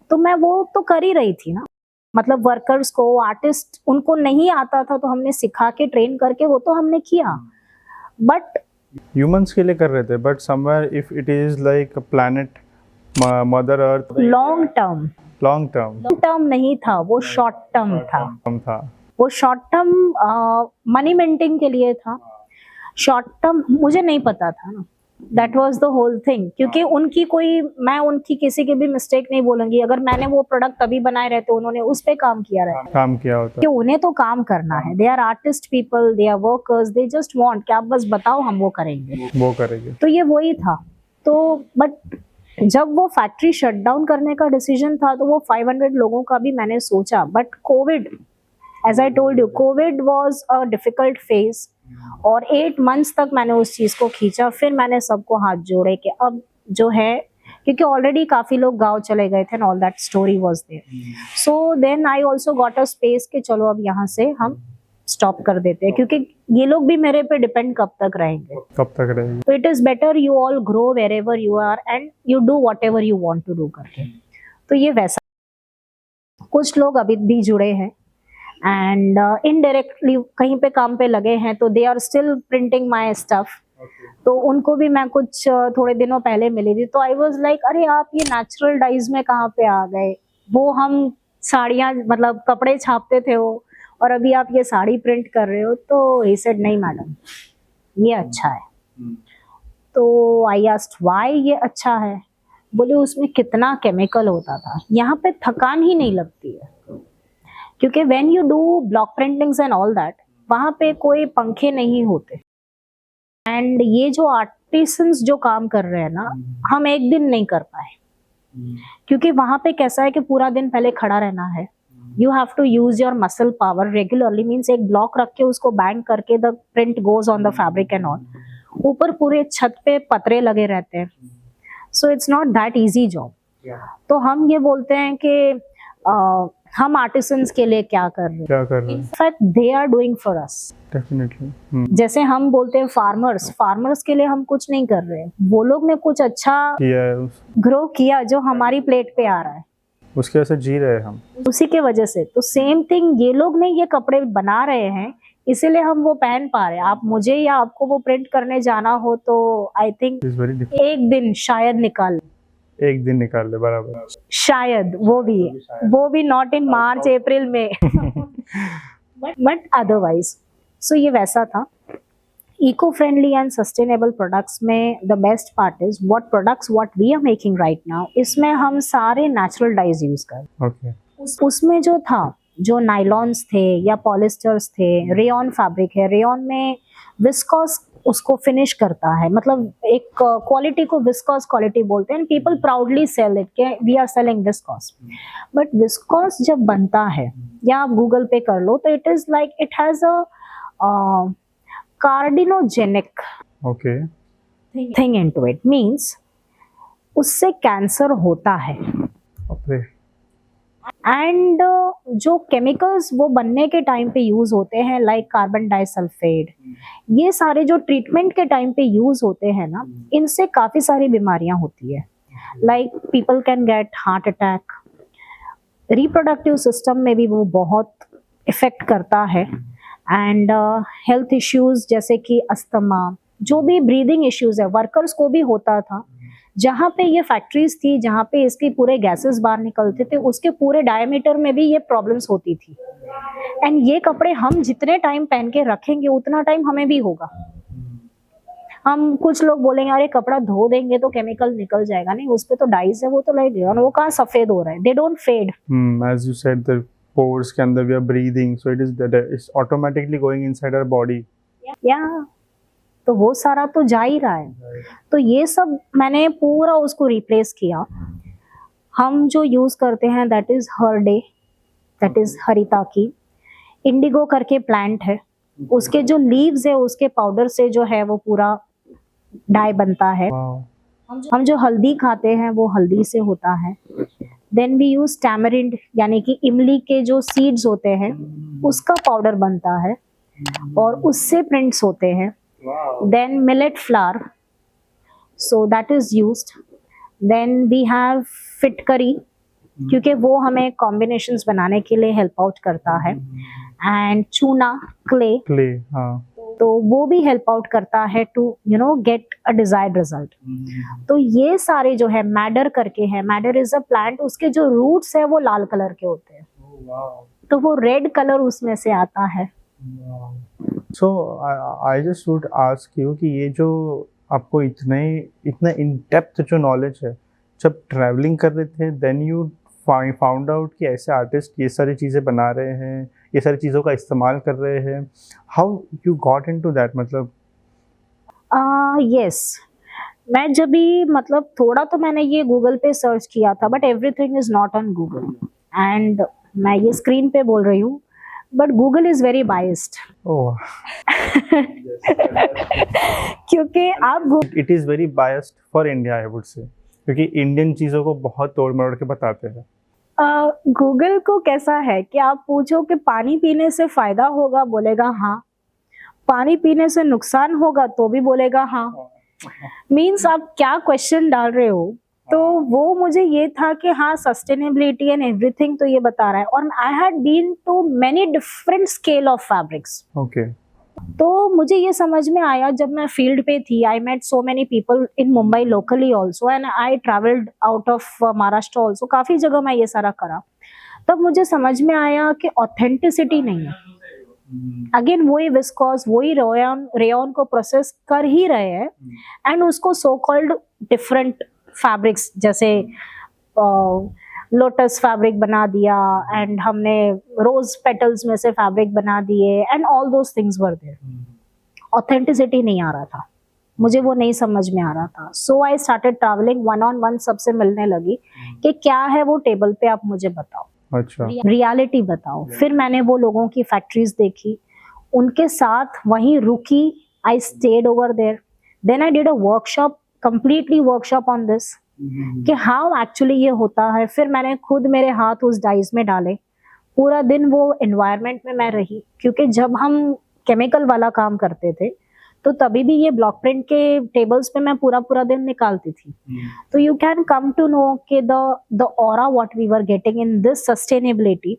तो मैं वो तो कर ही रही थी ना। मतलब वर्कर्स को, आर्टिस्ट, उनको नहीं आता था तो हमने सिखा के ट्रेन करके वो तो हमने किया, बट ह्यूमंस के लिए कर रहे थे, but somewhere if it is like planet, mother earth, long term नहीं था, वो शॉर्ट टर्म था। वो शॉर्ट टर्म मनी मेंटेन के लिए था। शॉर्ट टर्म मुझे नहीं पता था ना, that was the whole thing. क्योंकि मैं उनकी किसी की भी मिस्टेक नहीं बोलूंगी। अगर मैंने वो प्रोडक्ट तभी बनाए रहते, उन्होंने उस पे काम किया होता, कि उन्हें तो काम करना है। They are artist people, they are workers, they just want कि आप बस बताओ, हम वो करेंगे। तो ये वही था। तो बट जब वो फैक्ट्री शट डाउन करने का डिसीजन था, तो वो 500 लोगों का भी मैंने सोचा, but Covid, as I told you, Covid was a difficult phase, और 8 मंथ्स तक मैंने उस चीज को खींचा। फिर मैंने सबको हाथ जोड़े कि अब जो है, क्योंकि ऑलरेडी काफी लोग गांव चले गए थे, all that story was there. So then I also got a space कि चलो अब यहाँ से हम स्टॉप कर देते हैं, क्योंकि ये लोग भी मेरे पे डिपेंड कब तक रहेंगे. कब तक रहेगी? तो it is better you all grow wherever you are and you do whatever you want to do करके. तो ये वैसा. कुछ लोग अभी भी जुड़े हैं एंड इनडायरेक्टली कहीं पे काम पे लगे हैं, तो they are still printing my stuff. तो उनको भी मैं कुछ थोड़े दिनों पहले मिली थी, तो आई वॉज लाइक अरे आप ये नेचुरल डाइज में कहाँ पे आ गए. वो हम साड़ियाँ मतलब कपड़े छापते थे वो, और अभी आप ये साड़ी प्रिंट कर रहे हो. तो ही सेड नहीं मैडम ये अच्छा है. तो आई आस्क्ड व्हाई ये अच्छा है. बोले उसमें कितना केमिकल होता था. यहाँ पे थकान ही नहीं लगती है, क्योंकि when you do block printings and all that, वहाँ पे कोई पंखे नहीं होते. एंड ये जो आर्टिसंस जो काम कर रहे हैं ना, हम एक दिन नहीं कर पाए, क्योंकि वहाँ पे कैसा है कि पूरा दिन पहले खड़ा रहना है. You have to use your muscle power regularly. Means एक ब्लॉक रख के उसको बैंग करके the print goes on the fabric and all. ऊपर पूरे छत पे पतरे लगे रहते हैं. So it's not that easy job. तो हम ये बोलते हैं कि हम आर्टिसंस के लिए क्या कर रहे हैं. In fact they are doing for us. Definitely. जैसे हम बोलते हैं फार्मर्स के लिए हम कुछ नहीं कर रहे हैं. वो लोग ने कुछ अच्छा ग्रो किया जो हमारी प्लेट पे आ रहा है, उसकी वजह से जी रहे हैं हम, उसी के वजह से. तो सेम थिंग ये लोग ने ये कपड़े बना रहे हैं, इसीलिए हम वो पहन पा रहे हैं. आप मुझे या आपको वो प्रिंट करने जाना हो तो आई थिंक एक दिन शायद निकाल ले. बराबर. शायद वो भी नॉट इन मार्च अप्रैल में. बट अदरवाइज सो ये वैसा था. Eco friendly and sustainable products में the best part is what we are making right now. इसमें हम सारे नेचुरल डाइज यूज कर. ओके. उसमें जो था, जो नाइलॉन्स थे या पॉलिस्टर्स थे, रेयॉन फैब्रिक है. रेयॉन में विस्कॉस उसको फिनिश करता है, मतलब एक क्वालिटी को विस्कॉस क्वालिटी बोलते हैं. पीपल प्राउडली सेल इट के we are selling viscose. But viscose जब बनता है, या आप गूगल पे कर लो, तो it is like it has a carcinogenic thing into it. Means उससे कैंसर होता है. एंड जो केमिकल्स वो बनने के टाइम पे यूज होते हैं, लाइक कार्बन डाइसल्फेट, ये सारे जो ट्रीटमेंट के टाइम पे यूज होते हैं ना, इनसे काफी सारी बीमारियां होती है. Like people can get heart attack. Reproductive system में भी वो बहुत इफेक्ट करता है. एंड हेल्थ इश्यूज जैसे कि अस्थमा, जो भी ब्रीदिंग इश्यूज है, वर्कर्स को भी होता था. जहाँ पे ये फैक्ट्रीज थी, जहाँ पे इसके पूरे गैसेस बाहर निकलते थे, उसके पूरे डायमीटर में भी ये प्रॉब्लम्स होती थी. एंड ये कपड़े हम जितने टाइम पहन के रखेंगे उतना टाइम हमें भी होगा. हम कुछ लोग बोलेंगे अरे कपड़ा धो देंगे तो केमिकल निकल जाएगा. नहीं, उस पे तो डाइज है, वो तो लगेगा. और वो कहाँ सफेद हो रहा है. They don't fade. As you said, the pores के अंदर we are breathing, so it's automatically going inside our body. या तो वो सारा तो जा ही रहा है. तो ये सब मैंने पूरा उसको रिप्लेस किया. हम जो यूज करते हैं दैट इज हरडे, दैट इज हरिताकी. इंडिगो करके प्लांट है, उसके जो लीव्स है उसके पाउडर से जो है वो पूरा डाई बनता है. हम जो हल्दी खाते हैं वो हल्दी से होता है. देन वी यूज टैमरिंड, यानी कि इमली के जो सीड्स होते हैं उसका पाउडर बनता है, और उससे प्रिंट्स होते हैं. Then millet flour, so that is used. Then we have फिटकरी, क्योंकि वो हमें कॉम्बिनेशंस बनाने के लिए हेल्प आउट करता है. एंड चूना, क्ले, हाँ. तो वो भी हेल्प आउट करता है to get a desired result. तो ये सारे जो है, मैडर करके है, मैडर इज अ प्लांट, उसके जो रूट्स है वो लाल कलर के होते हैं. तो वो रेड कलर उसमें से आता है. So I just would ask you कि ये जो आपको इतना इन डेप्थ जो नॉलेज है, जब ट्रैवलिंग कर रहे थे, देन यू फाउंड आउट कि ऐसे आर्टिस्ट ये सारी चीज़ें बना रहे हैं, ये सारी चीज़ों का इस्तेमाल कर रहे हैं. How you got into that? मतलब यस, मैं जब भी मतलब थोड़ा तो मैंने ये गूगल पे सर्च किया था, but everything is not on Google. And मैं ये स्क्रीन पे बोल रही हूँ, but Google is very biased. क्योंकि आप it is very biased for India, I would से, क्योंकि इंडियन चीज़ों को बहुत तोड़ मरोड़ के बताते हैं. गूगल को कैसा है कि आप पूछो कि पानी पीने से फायदा होगा, बोलेगा हाँ। पानी पीने से नुकसान होगा तो भी बोलेगा हाँ। मीन्स आप क्या क्वेश्चन डाल रहे हो। तो वो मुझे ये था कि हाँ, सस्टेनेबिलिटी एंड एवरीथिंग तो ये बता रहा है। और I had been to many different scale of fabrics. Okay. तो मुझे ये समझ में आया जब मैं फील्ड पे थी। I met so many people in Mumbai locally also, and I travelled out of Maharashtra also. काफी जगह मैं ये सारा करा। तब मुझे समझ में आया कि ऑथेंटिसिटी नहीं है। अगेन वही विस्कॉस, वही रेयन को प्रोसेस कर ही रहे हैं, एंड उसको सो कॉल्ड डिफरेंट फैब्रिक्स जैसे लोटस फैब्रिक बना दिया, एंड हमने रोज पेटल्स में से फैब्रिक बना दिए, and all those things were there. Authenticity नहीं आ रहा था, मुझे वो नहीं समझ में आ रहा था। So I started travelling, one on one सबसे मिलने लगी कि क्या है वो टेबल पे, आप मुझे बताओ। अच्छा। रियलिटी बताओ। फिर मैंने वो लोगों की फैक्ट्रीज देखी, उनके साथ वहीं रुकी। I stayed over there, then I did a workshop, completely workshop on this कि हाउ एक्चुअली ये होता है। फिर मैंने खुद मेरे हाथ उस डाइज में डाले। पूरा दिन वो एनवायरनमेंट में मैं रही, क्योंकि जब हम केमिकल वाला काम करते थे तो तभी भी ये ब्लॉक प्रिंट के टेबल्स पे मैं पूरा पूरा दिन निकालती थी। तो you can come to know कि the aura what we were getting in this sustainability,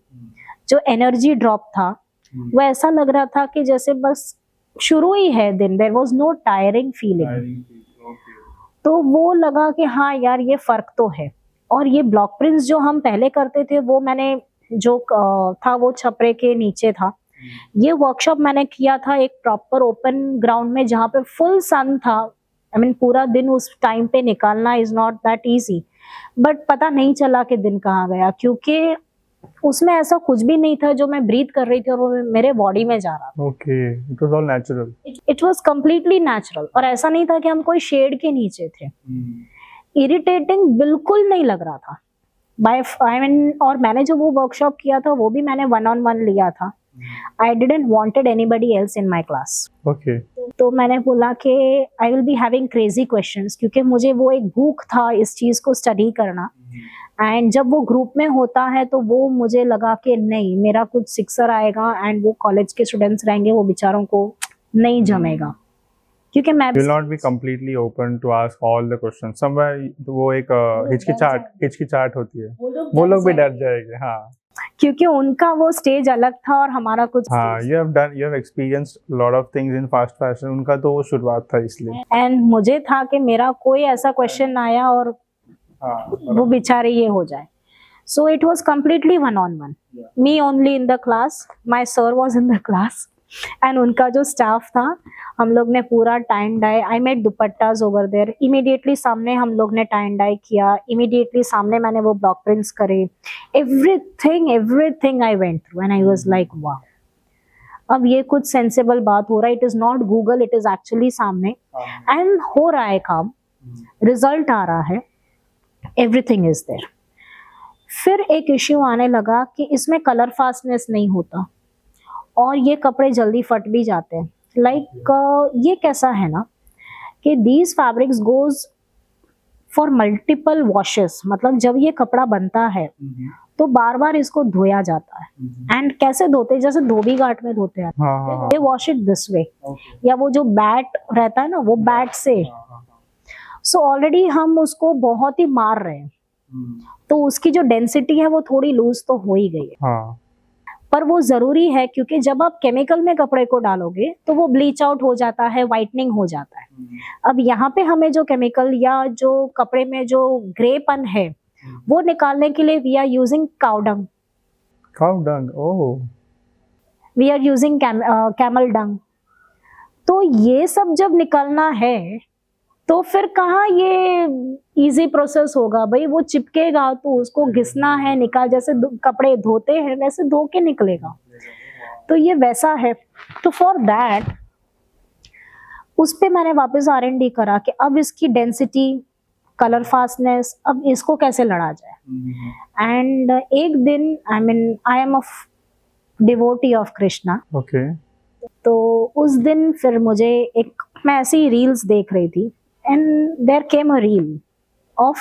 जो एनर्जी ड्रॉप था, वो ऐसा लग रहा था कि जैसे बस शुरू ही है दिन। There was no tiring feeling. तो वो लगा कि हाँ यार, ये फर्क तो है। और ये ब्लॉक प्रिंट्स जो हम पहले करते थे, वो मैंने जो था वो छपरे के नीचे था। ये वर्कशॉप मैंने किया था एक प्रॉपर ओपन ग्राउंड में, जहाँ पे फुल सन था। आई मीन पूरा दिन उस टाइम पे निकालना is not that easy. But पता नहीं चला कि दिन कहाँ गया, क्योंकि उसमें ऐसा कुछ भी नहीं था जो मैं ब्रीथ कर रही थी और वो मेरे बॉडी में जा रहा था। Okay, it was all natural. It was completely natural. और ऐसा नहीं था कि हम कोई शेड के नीचे थे। इरिटेटिंग बिल्कुल नहीं लग रहा था। और मैंने जो वो वर्कशॉप किया था वो भी मैंने वन ऑन वन लिया था। I didn't wanted anybody else in my class. Okay. तो मैंने बोला कि I will be having crazy questions, क्योंकि मुझे वो एक भूख था इस चीज को स्टडी करना। एंड जब वो ग्रुप में होता है तो वो मुझे लगा कि नहीं, मेरा कुछ सिक्सर आएगा एंड वो कॉलेज के स्टूडेंट्स रहेंगे, वो बेचारों को नहीं जमेगा। क्योंकि मैं will not be completely open to ask all the questions somewhere। वो एक हिचकिचाहट होती है, वो लोग भी डर जाएंगे। हाँ, क्योंकि उनका वो स्टेज अलग था और हमारा कुछ। हाँ, you have experienced lot of things in fast fashion। उनका तो वो शुरुआत था इसलिए। एंड मुझे था कि मेरा कोई ऐसा क्वेश्चन आया और वो बेचारे ये हो जाए। So it was completely one on one, me only in the class, my sir was in the class, and उनका जो स्टाफ था, हम लोग ने पूरा tie and dye, I made dupattas over there. Immediately सामने हम लोग ने टाई एंड डाई किया, इमीडिएटली सामने मैंने वो ब्लॉक प्रिंट्स करे। Everything I went through and I was like वाह, अब ये कुछ सेंसिबल बात हो रहा है। It is not Google, it is actually सामने, एंड हो रहा है काम, रिजल्ट आ रहा है, एवरीथिंग इज देयर। फिर एक इश्यू आने लगा कि इसमें कलर फास्टनेस नहीं होता और ये कपड़े जल्दी फट भी जाते हैं। ये कैसा है ना कि these fabrics goes for multiple washes. मतलब जब ये कपड़ा बनता है तो बार बार इसको धोया जाता है। एंड कैसे धोते हैं, जैसे धोबी घाट में धोते हैं, दे वॉश इट दिस वे, या वो जो बैट रहता है ना, वो बैट से। सो ऑलरेडी हम उसको बहुत ही मार रहे हैं, तो उसकी जो डेंसिटी है वो थोड़ी लूज तो हो ही गई है। पर वो जरूरी है, क्योंकि जब आप केमिकल में कपड़े को डालोगे तो वो ब्लीच आउट हो जाता है, वाइटनिंग हो जाता है। अब यहाँ पे हमें जो केमिकल या जो कपड़े में जो ग्रेपन है वो निकालने के लिए we are using cow dung, oh, we are using camel dung. तो ये सब जब निकलना है तो फिर कहाँ ये इजी प्रोसेस होगा भाई, वो चिपकेगा तो उसको घिसना है, निकाल, जैसे कपड़े धोते हैं वैसे धो के निकलेगा। तो ये वैसा है। तो फॉर दैट उस पे मैंने वापस R&D करा कि अब इसकी डेंसिटी, कलर फास्टनेस, अब इसको कैसे लड़ा जाए। एंड एक दिन, I am a devotee of Krishna. Okay. तो उस दिन फिर मुझे मैं ऐसी रील्स देख रही थी, and there came a reel of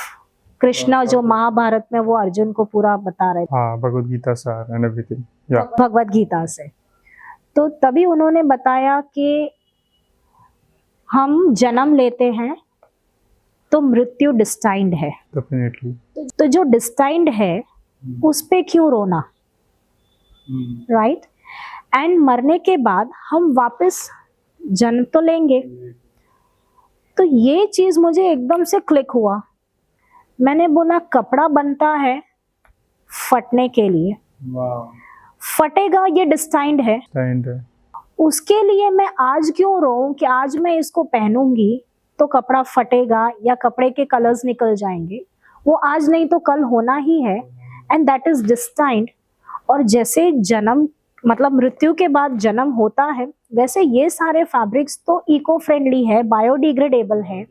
Krishna जो महाभारत में वो अर्जुन को पूरा बता रहे थे हाँ, भगवद गीता सार एंड एवरीथिंग, या भगवत गीता से। तो तभी उन्होंने बताया कि हम जन्म लेते हैं तो मृत्यु डिस्टाइंड है, डेफिनेटली। तो जो डिस्टाइंड है उस पे क्यों रोना, राइट। एंड मरने के बाद हम वापस जन्म तो लेंगे। तो ये चीज मुझे एकदम से क्लिक हुआ। मैंने बोला कपड़ा बनता है फटने के लिए, फटेगा, ये डिस्टाइंड है, स्टैंड है। उसके लिए मैं आज क्यों रोऊं कि आज मैं इसको पहनूंगी तो कपड़ा फटेगा या कपड़े के कलर्स निकल जाएंगे। वो आज नहीं तो कल होना ही है, एंड दैट इज डिस्टाइंड। और जैसे जन्म मतलब मृत्यु के बाद जन्म होता है, वैसे ये सारे फैब्रिक्स तो इको फ्रेंडली है, बायोडिग्रेडेबल है,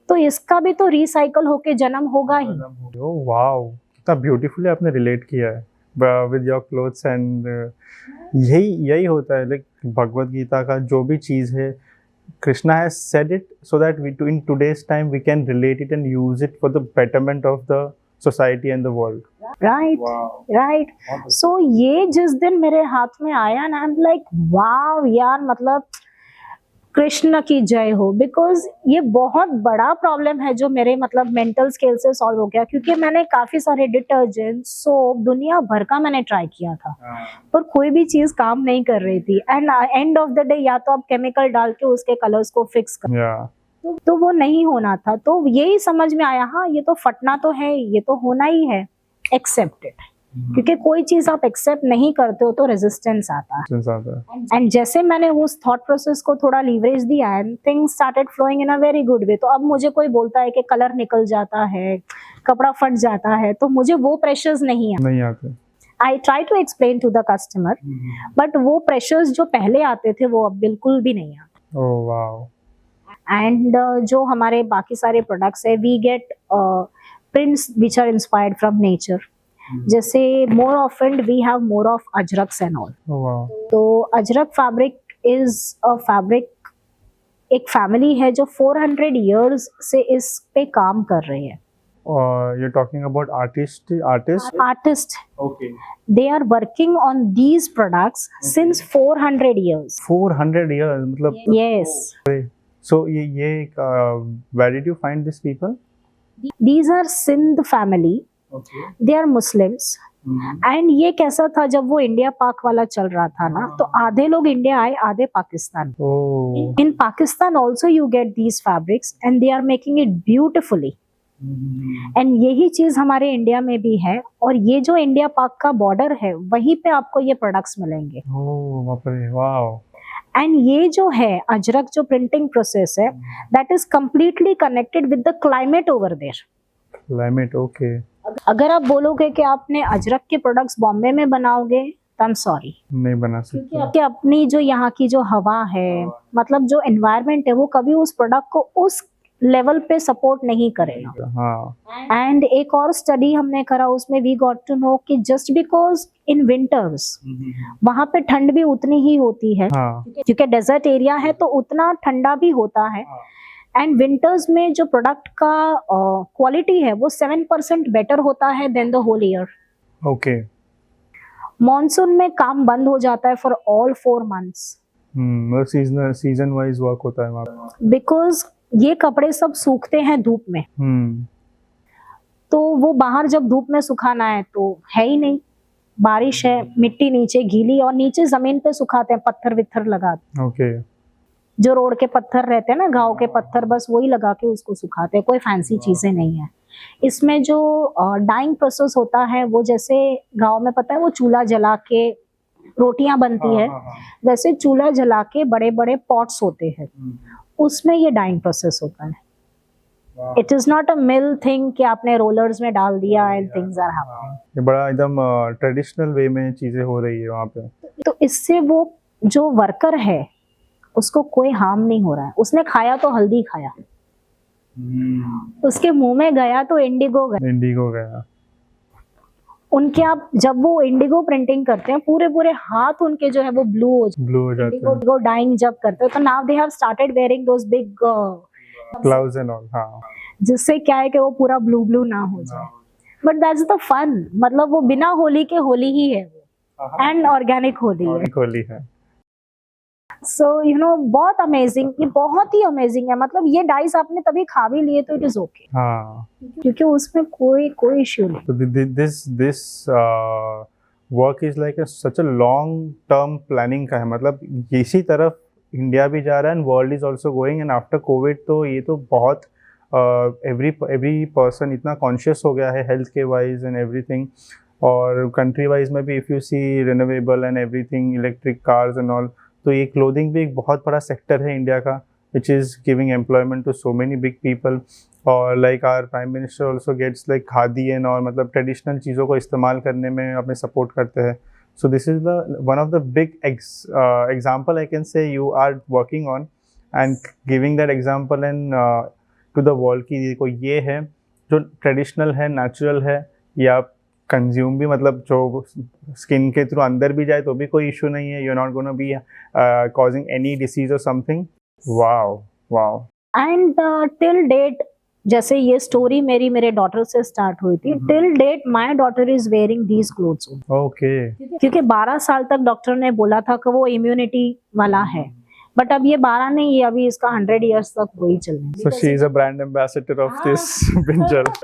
तो इसका भी तो रिसाइकल होके जन्म होगा ही। ओह वाओ, कितना ब्यूटीफुली आपने रिलेट किया है विद योर क्लोथ्स एंड यही होता है। लाइक भगवद गीता का जो भी चीज़ है, Krishna has said it so that we in today's time we can relate it and use it for the betterment of the society and the world. Right, right. So ये जिस दिन मेरे हाथ में आया ना, आई एम लाइक वाव यार, मतलब कृष्ण की जय हो। बिकॉज ये बहुत बड़ा प्रॉब्लम है जो मेरे मतलब मेंटल स्केल से सॉल्व हो गया, क्योंकि मैंने काफी सारे डिटर्जेंट, सोप, दुनिया भर का मैंने ट्राई किया था, पर कोई भी चीज काम नहीं कर रही थी। And end of the day या तो आप केमिकल डाल के उसके कलर्स को फिक्स कर, तो वो नहीं होना था। तो यही समझ में आया, हाँ ये तो फटना तो है, ये तो होना ही है, एक्सेप्टेड। क्योंकि कोई चीज आप एक्सेप्ट नहीं करते हो तो रेजिस्टेंस आता है। एंड जैसे मैंने उस थॉट प्रोसेस को थोड़ा लीवरेज दिया and things started flowing in a very good way. तो अब मुझे कोई बोलता है कि कलर निकल जाता है, कपड़ा फट जाता है, तो मुझे वो प्रेशर्स नहीं आते। I try to explain to the customer, but वो प्रेशर्स जो पहले आते थे वो अब बिल्कुल भी नहीं आते। Oh wow. एंड जो हमारे बाकी सारे प्रोडक्ट्स है, we get prints which are inspired from nature. जैसे more often we have more of ajraks and all. तो ajrak fabric is a fabric, एक फैमिली है जो 400 इयर्स से इस पे काम कर रहे हैं। You're talking about artist. Okay. They are working on these products since 400 years. 400 years, मतलब. Yes. So where did you find these people? These are Sindh family. Okay. They are Muslims. And ये कैसा था, जब वो India पाक वाला चल रहा था ना, तो आधे लोग इंडिया आए, आधे Pakistan. In Pakistan also you get these fabrics and they are making it beautifully. And यही चीज हमारे इंडिया में भी है, और ये जो इंडिया पाक का बॉर्डर है वहीं पे आपको ये प्रोडक्ट्स मिलेंगे। वाओ। एंड ये जो है अजरक जो प्रिंटिंग प्रोसेस है, that is completely connected with the climate over there. Climate, okay. अगर आप बोलोगे कि आपने अजरक के प्रोडक्ट्स बॉम्बे में बनाओगे, तो आई एम सॉरी, नहीं बना सकते। क्योंकि अपनी जो यहाँ की जो हवा है, मतलब जो एनवायरनमेंट है, वो कभी उस प्रोडक्ट को उस लेवल पे सपोर्ट नहीं करेगा। हाँ। एंड एक और स्टडी हमने करा, उसमें वी गॉट टू नो कि जस्ट बिकॉज इन विंटर्स वहां पे ठंड भी उतनी ही होती है, क्योंकि डेजर्ट एरिया है तो उतना ठंडा भी होता है। एंड विंटर्स में जो प्रोडक्ट का क्वालिटी है वो 7% बेटर होता है than the whole year. Okay. Monsoon में काम बंद हो जाता है for all 4 months। Season wise work होता है वहाँ पे, बिकॉज ये कपड़े सब सूखते हैं धूप में। तो वो बाहर जब धूप में सुखाना है तो है ही नहीं, बारिश है, मिट्टी नीचे गीली, और नीचे जमीन पे सुखाते हैं, पत्थर वित्थर लगाते। ओके। जो रोड के पत्थर रहते हैं ना, गांव के पत्थर, बस वही लगा के उसको सुखाते हैं, कोई फैंसी चीजें नहीं है इसमें। जो डाइंग प्रोसेस होता है, वो जैसे गांव में पता है वो चूल्हा जला के रोटियां बनती है, वैसे चूल्हा जला के बड़े बड़े पॉट्स होते हैं, उसमें ये डाइंग प्रोसेस होता है। It is not a mill thing कि आपने रोलर्स में डाल दिया एंड थिंग्स आर हैपनिंग। ये बड़ा एकदम ट्रेडिशनल वे में चीजें हो रही है वहाँ पे। तो इससे वो जो वर्कर है उसको कोई हार्म नहीं हो रहा है। उसने खाया तो हल्दी खाया, उसके मुंह में गया तो इंडिगो गया। उनके आप जब वो इंडिगो प्रिंटिंग करते हैं, पूरे पूरे हाथ उनके जो है वो ब्लू हो जाते हैं। इंडिगो डाइंग जब करते हैं, तो now they have started wearing those big gloves and all. हाँ। जिससे क्या है कि वो पूरा ब्लू ब्लू ना हो जाए, बट दैट्स द फन, मतलब वो बिना होली के होली ही है वो, एंड ऑर्गेनिक होली है। होली है। सो यू नो बहुत अमेजिंग, ये बहुत ही अमेजिंग है, मतलब ये डाइस आपने तभी खा भी लिए तो इट इज ओके, हाँ, क्योंकि उसमें कोई इश्यू नहीं। तो this work is like such a long term planning का है, मतलब इसी तरफ इंडिया भी जा रहा है and world is also going, and after Covid तो ये तो बहुत एवरी पर्सन इतना कॉन्शियस हो गया है हेल्थ के वाइज एंड एवरीथिंग, और कंट्री वाइज में भी if you see renewable and everything, electric cars and all, तो ये क्लोथिंग भी एक बहुत बड़ा सेक्टर है इंडिया का, which is giving employment to so many big people. और like our prime minister also gets like khadi and और मतलब ट्रेडिशनल चीज़ों को इस्तेमाल करने में हमें सपोर्ट करते हैं। So this is the one of the big example I can say you are working on and giving that example and to the world की देखो ये है जो ट्रेडिशनल है, नेचुरल है, या कंज्यूम भी, मतलब जो स्किन के थ्रू अंदर भी जाए तो भी कोई इशू नहीं है, you are not gonna be causing any disease or something. Wow wow. And till date, जैसे ये स्टोरी मेरे डॉटर से स्टार्ट हुई थी, till date my daughter is wearing these clothes, okay. क्योंकि 12 साल तक डॉक्टर ने बोला था कि वो इम्यूनिटी वाला है, बट अब ये 12 नहीं है, अभी इसका 100 इयर्स तक वही चलना So she is a brand ambassador of this Binjal.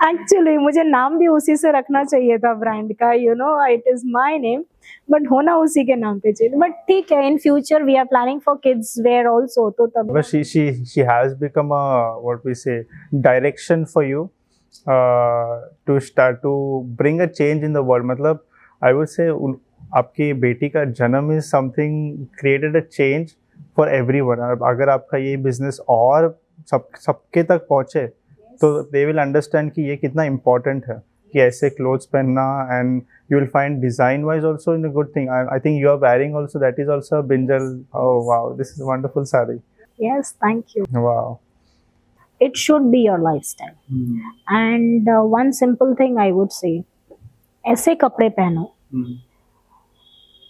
Actually मुझे नाम भी उसी से रखना चाहिए था ब्रांड का, you know it is my name, but होना उसी के नाम पे चाहिए, बट ठीक है, in future we are planning for kids wear also, तो तब But she has become a, what we say, direction for you to start to bring a change in the world. मतलब I would say आपकी बेटी का जन्म is something created a change for everyone. अगर आपका ये बिजनेस और सबके तक पहुँचे तो दे विल अंडरस्टैंड कि ये कितना इम्पोर्टेंट है कि ऐसे क्लोथ्स पहनना, and you will find design wise also in a good thing. I think you are wearing also, that is also Binjal. Oh wow, this is wonderful sari. Yes, thank you. Wow. It should be your lifestyle. And one simple thing I would say, ऐसे कपड़े पहनो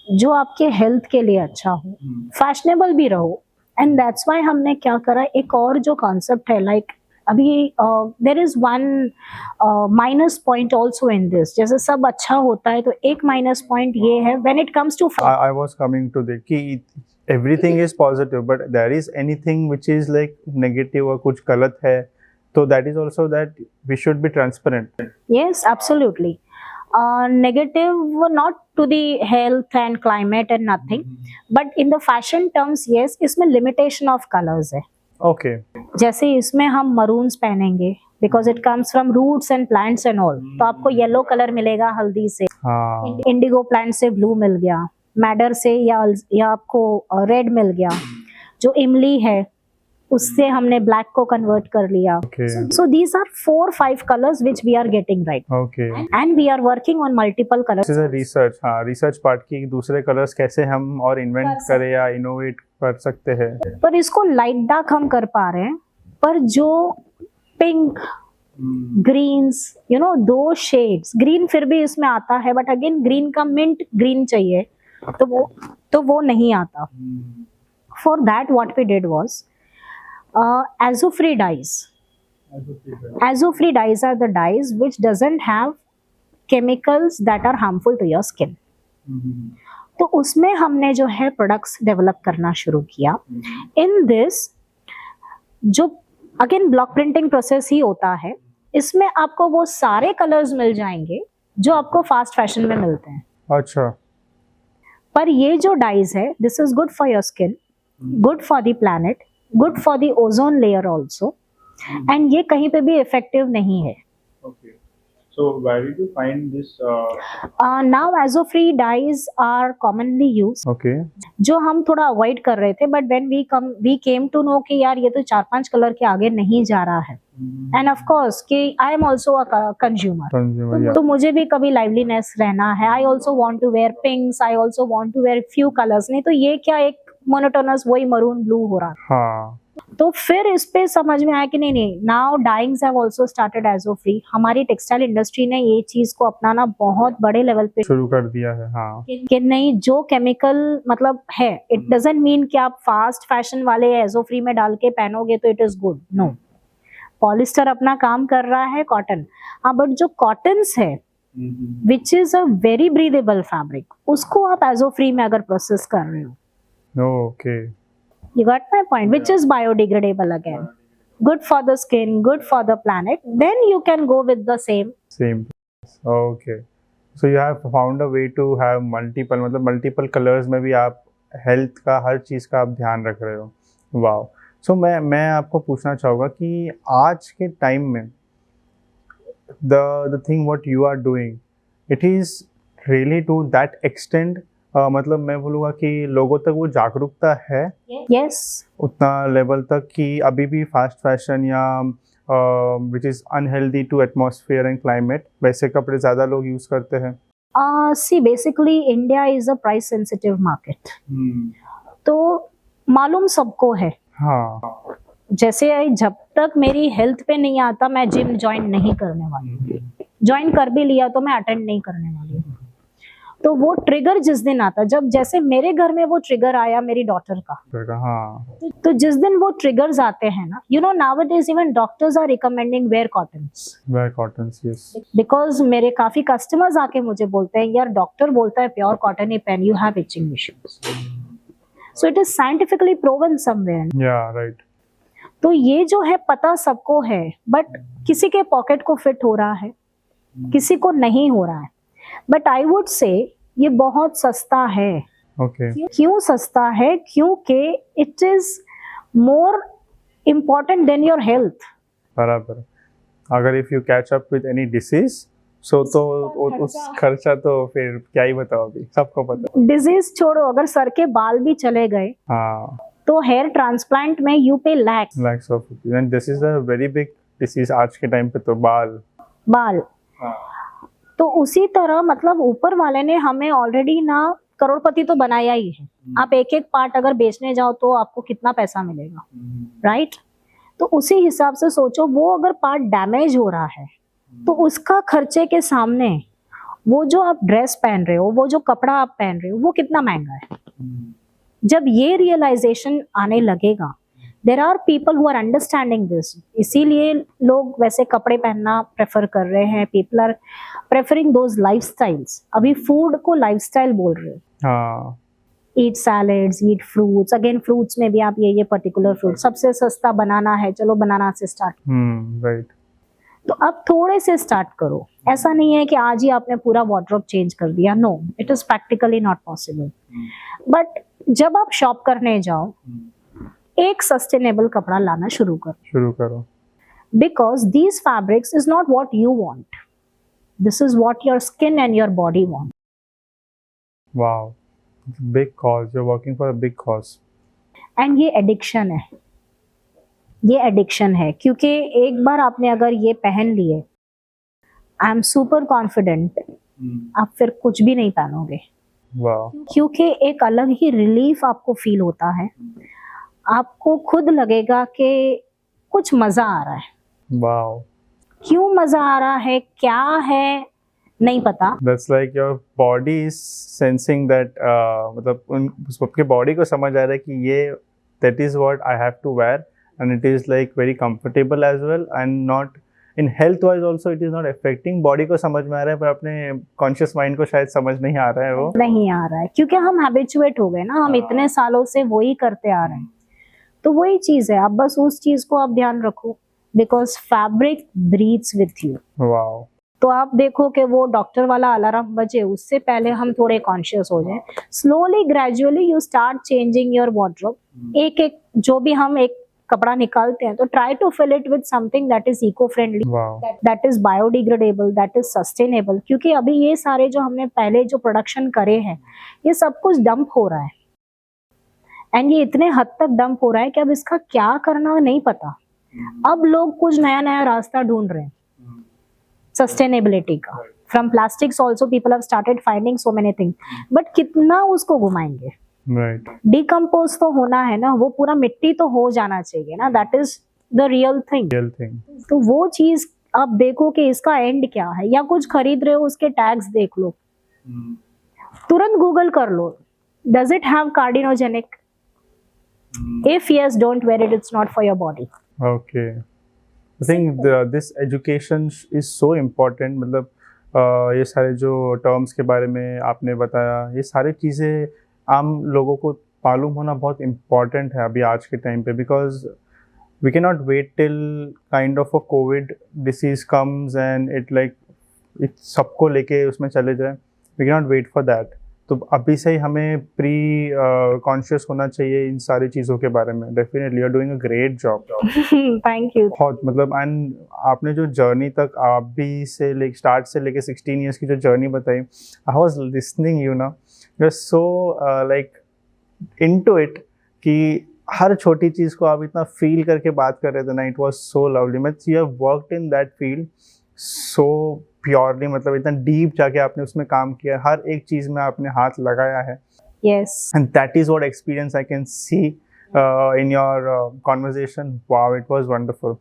जो आपके health के लिए अच्छा हो, fashionable भी रहो, एंड दैट्स व्हाई हमने क्या करा, एक और जो कॉन्सेप्ट है, लाइक अभी there is one minus point also in this, जैसे सब अच्छा होता है तो एक माइनस पॉइंट ये है when it comes to I was coming to the कि everything is positive, but there is anything which is like negative और कुछ गलत है, तो that is also that we should be transparent. yes, absolutely. Negative not to the health and climate and nothing, but in the fashion terms, yes, इसमें limitation of colors है। Okay. जैसे इसमें हम मरून्स पहनेंगे because it comes from roots and plants and all, तो आपको yellow colour मिलेगा हल्दी से, हाँ। इंडिगो प्लांट से ब्लू मिल गया, मैडर से या आपको रेड मिल गया, जो इमली है उससे हमने ब्लैक को कन्वर्ट कर लिया। Okay. So these are 4-5 colors which we are getting right, Okay. and we are working on multiple colors. This is a research, हाँ, रिसर्च पार्ट की दूसरे कलर्स कैसे हम और इन्वेंट करें या इनोवेट कर सकते हैं। पर इसको लाइट डार्क हम कर पा रहे हैं, पर जो पिंक, ग्रीन्स, यू नो दो शेड्स, ग्रीन फिर भी इसमें आता है, बट अगेन ग्रीन का मिंट ग्रीन चाहिए, तो वो नहीं आता। For that what we did was azufree dyes. Azufree dyes are the dyes which doesn't have chemicals that are harmful to your skin. तो उसमें हमने जो है प्रोडक्ट्स डेवलप करना शुरू किया। इन दिस जो अगेन ब्लॉक प्रिंटिंग प्रोसेस ही होता है, इसमें आपको वो सारे कलर्स मिल जाएंगे जो आपको फास्ट फैशन में मिलते हैं। अच्छा। पर ये जो डाइज है, this is good for your skin, good for the planet, good for the ozone layer also, and ये कहीं पे भी इफेक्टिव नहीं है। Okay. So where did you find this? Now azufree dyes are commonly used, Okay. जो हम थोड़ा avoid कर रहे थे, but when we came to know कि यार ये तो 4-5 कलर के आगे नहीं जा रहा है, एंड ऑफ कोर्स कि I am also a consumer, Consumer, yeah. तो मुझे भी कभी लाइवलीनेस रहना है, I also want to wear pinks, I also want to wear few colours, नहीं तो ये क्या एक मोनोटोनस वही मरून ब्लू हो रहा। हाँ। तो फिर इस पे समझ में आया कि नहीं, now dyeings have also started azufree। हमारी टेक्सटाइल इंडस्ट्री ने ये चीज को अपनाना बहुत बड़े लेवल पे शुरू कर दिया है। हाँ। कि नहीं, जो केमिकल मतलब है, इट डजंट मीन कि आप फास्ट फैशन वाले azufree में डाल के पहनोगे तो it is good, no. Polyester अपना काम कर रहा है, कॉटन। हाँ, बट जो कॉटन्स है which is a very breathable fabric, उसको आप एजो फ्री में अगर प्रोसेस कर रहे हो, okay, you got my point, which is biodegradable again, good for the skin, good for the planet, then you can go with the same. Okay. So you have found a way to have multiple, मतलब multiple colours में भी आप health का, हर चीज़ का आप ध्यान रख रहे हो। वाह। सो मैं आपको पूछना चाहूँगा कि आज के टाइम में the thing what you are doing, it is really to that extent, मतलब मैं बोलूँगा कि लोगों तक वो जागरूकता है Yes, उतना लेवल तक कि अभी भी फास्ट फैशन या which is unhealthy to atmosphere and climate वैसे कपड़े ज़्यादा लोग यूज़ करते हैं। see, basically India is a price sensitive market, तो मालूम सबको है। हाँ, जैसे जब तक मेरी हेल्थ पे नहीं आता, मैं जिम ज्वाइन नहीं करने वाली, ज्वाइन कर भी लिया तो मैं अटेंड नहीं करने वाली हूँ। तो वो ट्रिगर जिस दिन आता, जब जैसे मेरे घर में वो ट्रिगर आया मेरी डॉटर का, हाँ, तो जिस दिन वो ट्रिगर्स आते हैं ना, you know, nowadays even doctors are recommending wear cottons, wear cottons, yes, because मेरे काफी कस्टमर्स आके मुझे बोलते हैं यार डॉक्टर बोलता है प्योर कॉटन ही पहन, you have itching issues, so it is scientifically proven somewhere. या राइट। तो ये जो है पता सबको है, बट किसी के पॉकेट को फिट हो रहा है, किसी को नहीं हो रहा है। बट आई वुड से ये बहुत सस्ता है। ओके, क्यों सस्ता है? क्योंकि it is more important than your health. बराबर। अगर if you catch up with any disease, so तो उस खर्चा तो फिर क्या ही बताओ, अभी सबको पता। डिजीज छोड़ो, अगर सर के बाल भी चले गए, हाँ, तो हेयर ट्रांसप्लांट में यू पे lakhs of rupees, and this is a very big disease आज के टाइम पे, तो बाल। हाँ। तो उसी तरह मतलब ऊपर वाले ने हमें ऑलरेडी ना करोड़पति तो बनाया ही है। आप एक एक पार्ट अगर बेचने जाओ तो आपको कितना पैसा मिलेगा, राइट? तो उसी हिसाब से सोचो, वो अगर पार्ट डैमेज हो रहा है तो उसका खर्चे के सामने वो जो आप ड्रेस पहन रहे हो, वो जो कपड़ा आप पहन रहे हो, वो कितना महंगा है। जब ये रियलाइजेशन आने लगेगा, there are people who are understanding this, इसीलिए लोग वैसे कपड़े पहनना प्रेफर कर रहे हैं। People are preferring those lifestyles. अभी फूड को लाइफस्टाइल बोल रहे हैं। हाँ, eat salads, eat fruits, again fruits में भी आप ये पर्टिकुलर फ्रूट, सबसे सस्ता बनाना है, चलो बनाना से स्टार्ट। राइट। तो अब थोड़े से स्टार्ट करो। ऐसा नहीं है कि आज ही आपने पूरा वार्डरोब चेंज कर दिया, no, it is practically not possible. But जब आप शॉप करने जाओ, एक सस्टेनेबल कपड़ा लाना शुरू करो, because these fabrics is not what you want, this is what your skin and your body want. Wow, big cause, you are working for a big cause. And ये एडिक्शन है, ये एडिक्शन है, क्योंकि एक बार आपने अगर ये पहन लिए, आई एम सुपर कॉन्फिडेंट, आप फिर कुछ भी नहीं पहनोगे। वाह, क्योंकि एक अलग ही रिलीफ आपको फील होता है, आपको खुद लगेगा कि कुछ मजा आ रहा है। वाओ, क्यों मजा आ रहा है, क्या है, नहीं पता। That's like your body is sensing that, मतलब उसके बॉडी को समझ आ रहा है कि ये that is what I have to wear, and it is like very comfortable as well, and not in health wise also it is not affecting body को समझ में आ रहा है, पर अपने conscious mind को शायद समझ नहीं आ रहा है, वो नहीं आ रहा है, क्योंकि हम हैबिचुएट हो गए ना, हम इतने सालों से वही करते आ रहे हैं। तो वही चीज है, आप बस उस चीज को आप ध्यान रखो, because fabric breathes with you. Wow. तो आप देखो कि वो डॉक्टर वाला अलार्म बजे, उससे पहले हम थोड़े कॉन्शियस हो जाएं। Slowly gradually you start changing your wardrobe. एक एक जो भी हम एक कपड़ा निकालते हैं, तो try to fill it with something that is eco friendly, that is biodegradable, that is sustainable. क्योंकि अभी ये सारे जो हमने पहले जो प्रोडक्शन करे हैं, ये सब कुछ डंप हो रहा है, एंड ये इतने हद तक डंप हो रहा है कि अब इसका क्या करना नहीं पता। अब लोग कुछ नया नया रास्ता ढूंढ रहे हैं सस्टेनेबिलिटी का। From plastics also people have started finding so many thing, but कितना उसको घुमाएंगे। राइट, डिकम्पोज तो होना है ना, वो पूरा मिट्टी तो हो जाना चाहिए ना, that is the real thing. तो वो चीज आप देखो कि इसका एंड क्या है, या कुछ खरीद रहे हो उसके टैग्स देख लो, तुरंत गूगल कर लो, does it have carcinogenic? If yes, don't wear it, it's not for your body. Okay, I think this education is so important, मतलब ये सारे जो टर्म्स के बारे में आपने बताया, ये सारी चीज़ें आम लोगों को मालूम होना बहुत इम्पोर्टेंट है अभी आज के टाइम पे, because we cannot wait till kind of a COVID disease comes and it सबको लेके उसमें चले जाए. We cannot wait for that. तो अभी से ही हमें प्री कॉन्शियस होना चाहिए इन सारी चीज़ों के बारे में. Definitely you are doing a great job. Thank you. बहुत मतलब, एंड आपने जो जर्नी तक अभी से स्टार्ट से लेके 16 इयर्स की जो जर्नी बताई, आई वाज लिसनिंग यू ना, you are so like into it कि हर छोटी चीज़ को आप इतना फील करके बात कर रहे थे ना. It was so lovely. मतलब you have worked in that field so purely, मतलब इतना डीप जाके आपने उसमें काम किया, हर एक चीज़ में आपने हाथ लगाया है. Yes. And that is what experience I can see in your conversation. Wow, it was wonderful.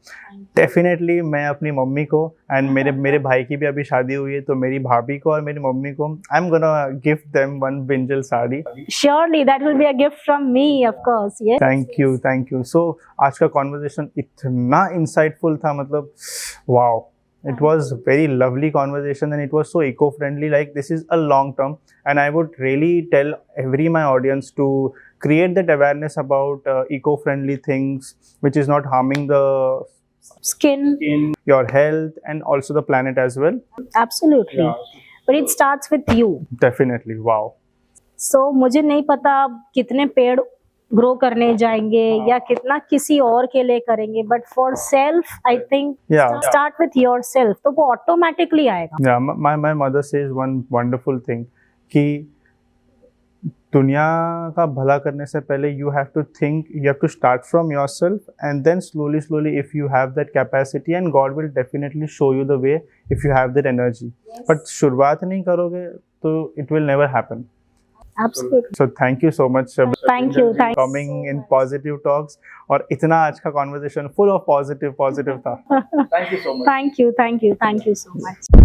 Definitely मैं अपनी मम्मी को एंड मेरे भाई की भी अभी शादी हुई है, तो मेरी भाभी को और मेरी मम्मी को I am gonna gift them one brinjal sari. Surely that will be a gift from me, of course. Yes. Thank you. So आज का कॉन्वर्जेशन इतना इंसाइटफुल था, मतलब wow, it was very lovely conversation and it was so eco-friendly. Like, this is a long term, and I would really tell my audience to create that awareness about eco-friendly things which is not harming the Skin. your health and also the planet as well. Absolutely. But it starts with you. Definitely. Wow. So मुझे नहीं पता आप कितने पेड़ grow करने जाएंगे या कितना किसी और के लिए करेंगे, but for self I think Yeah. Start with your self, तो वो ऑटोमेटिकली आएगा. Yeah, my mother says one wonderful thing कि दुनिया का भला करने से पहले you have to start from yourself, and then slowly if you have that capacity, and God will definitely show you the way if you have that energy. But शुरुआत नहीं करोगे तो it will never happen. Absolutely. So thank you so much Thank you. coming in Positive Talks, और इतना आज का conversation full of positive था. Thank you so much. Thank you so much.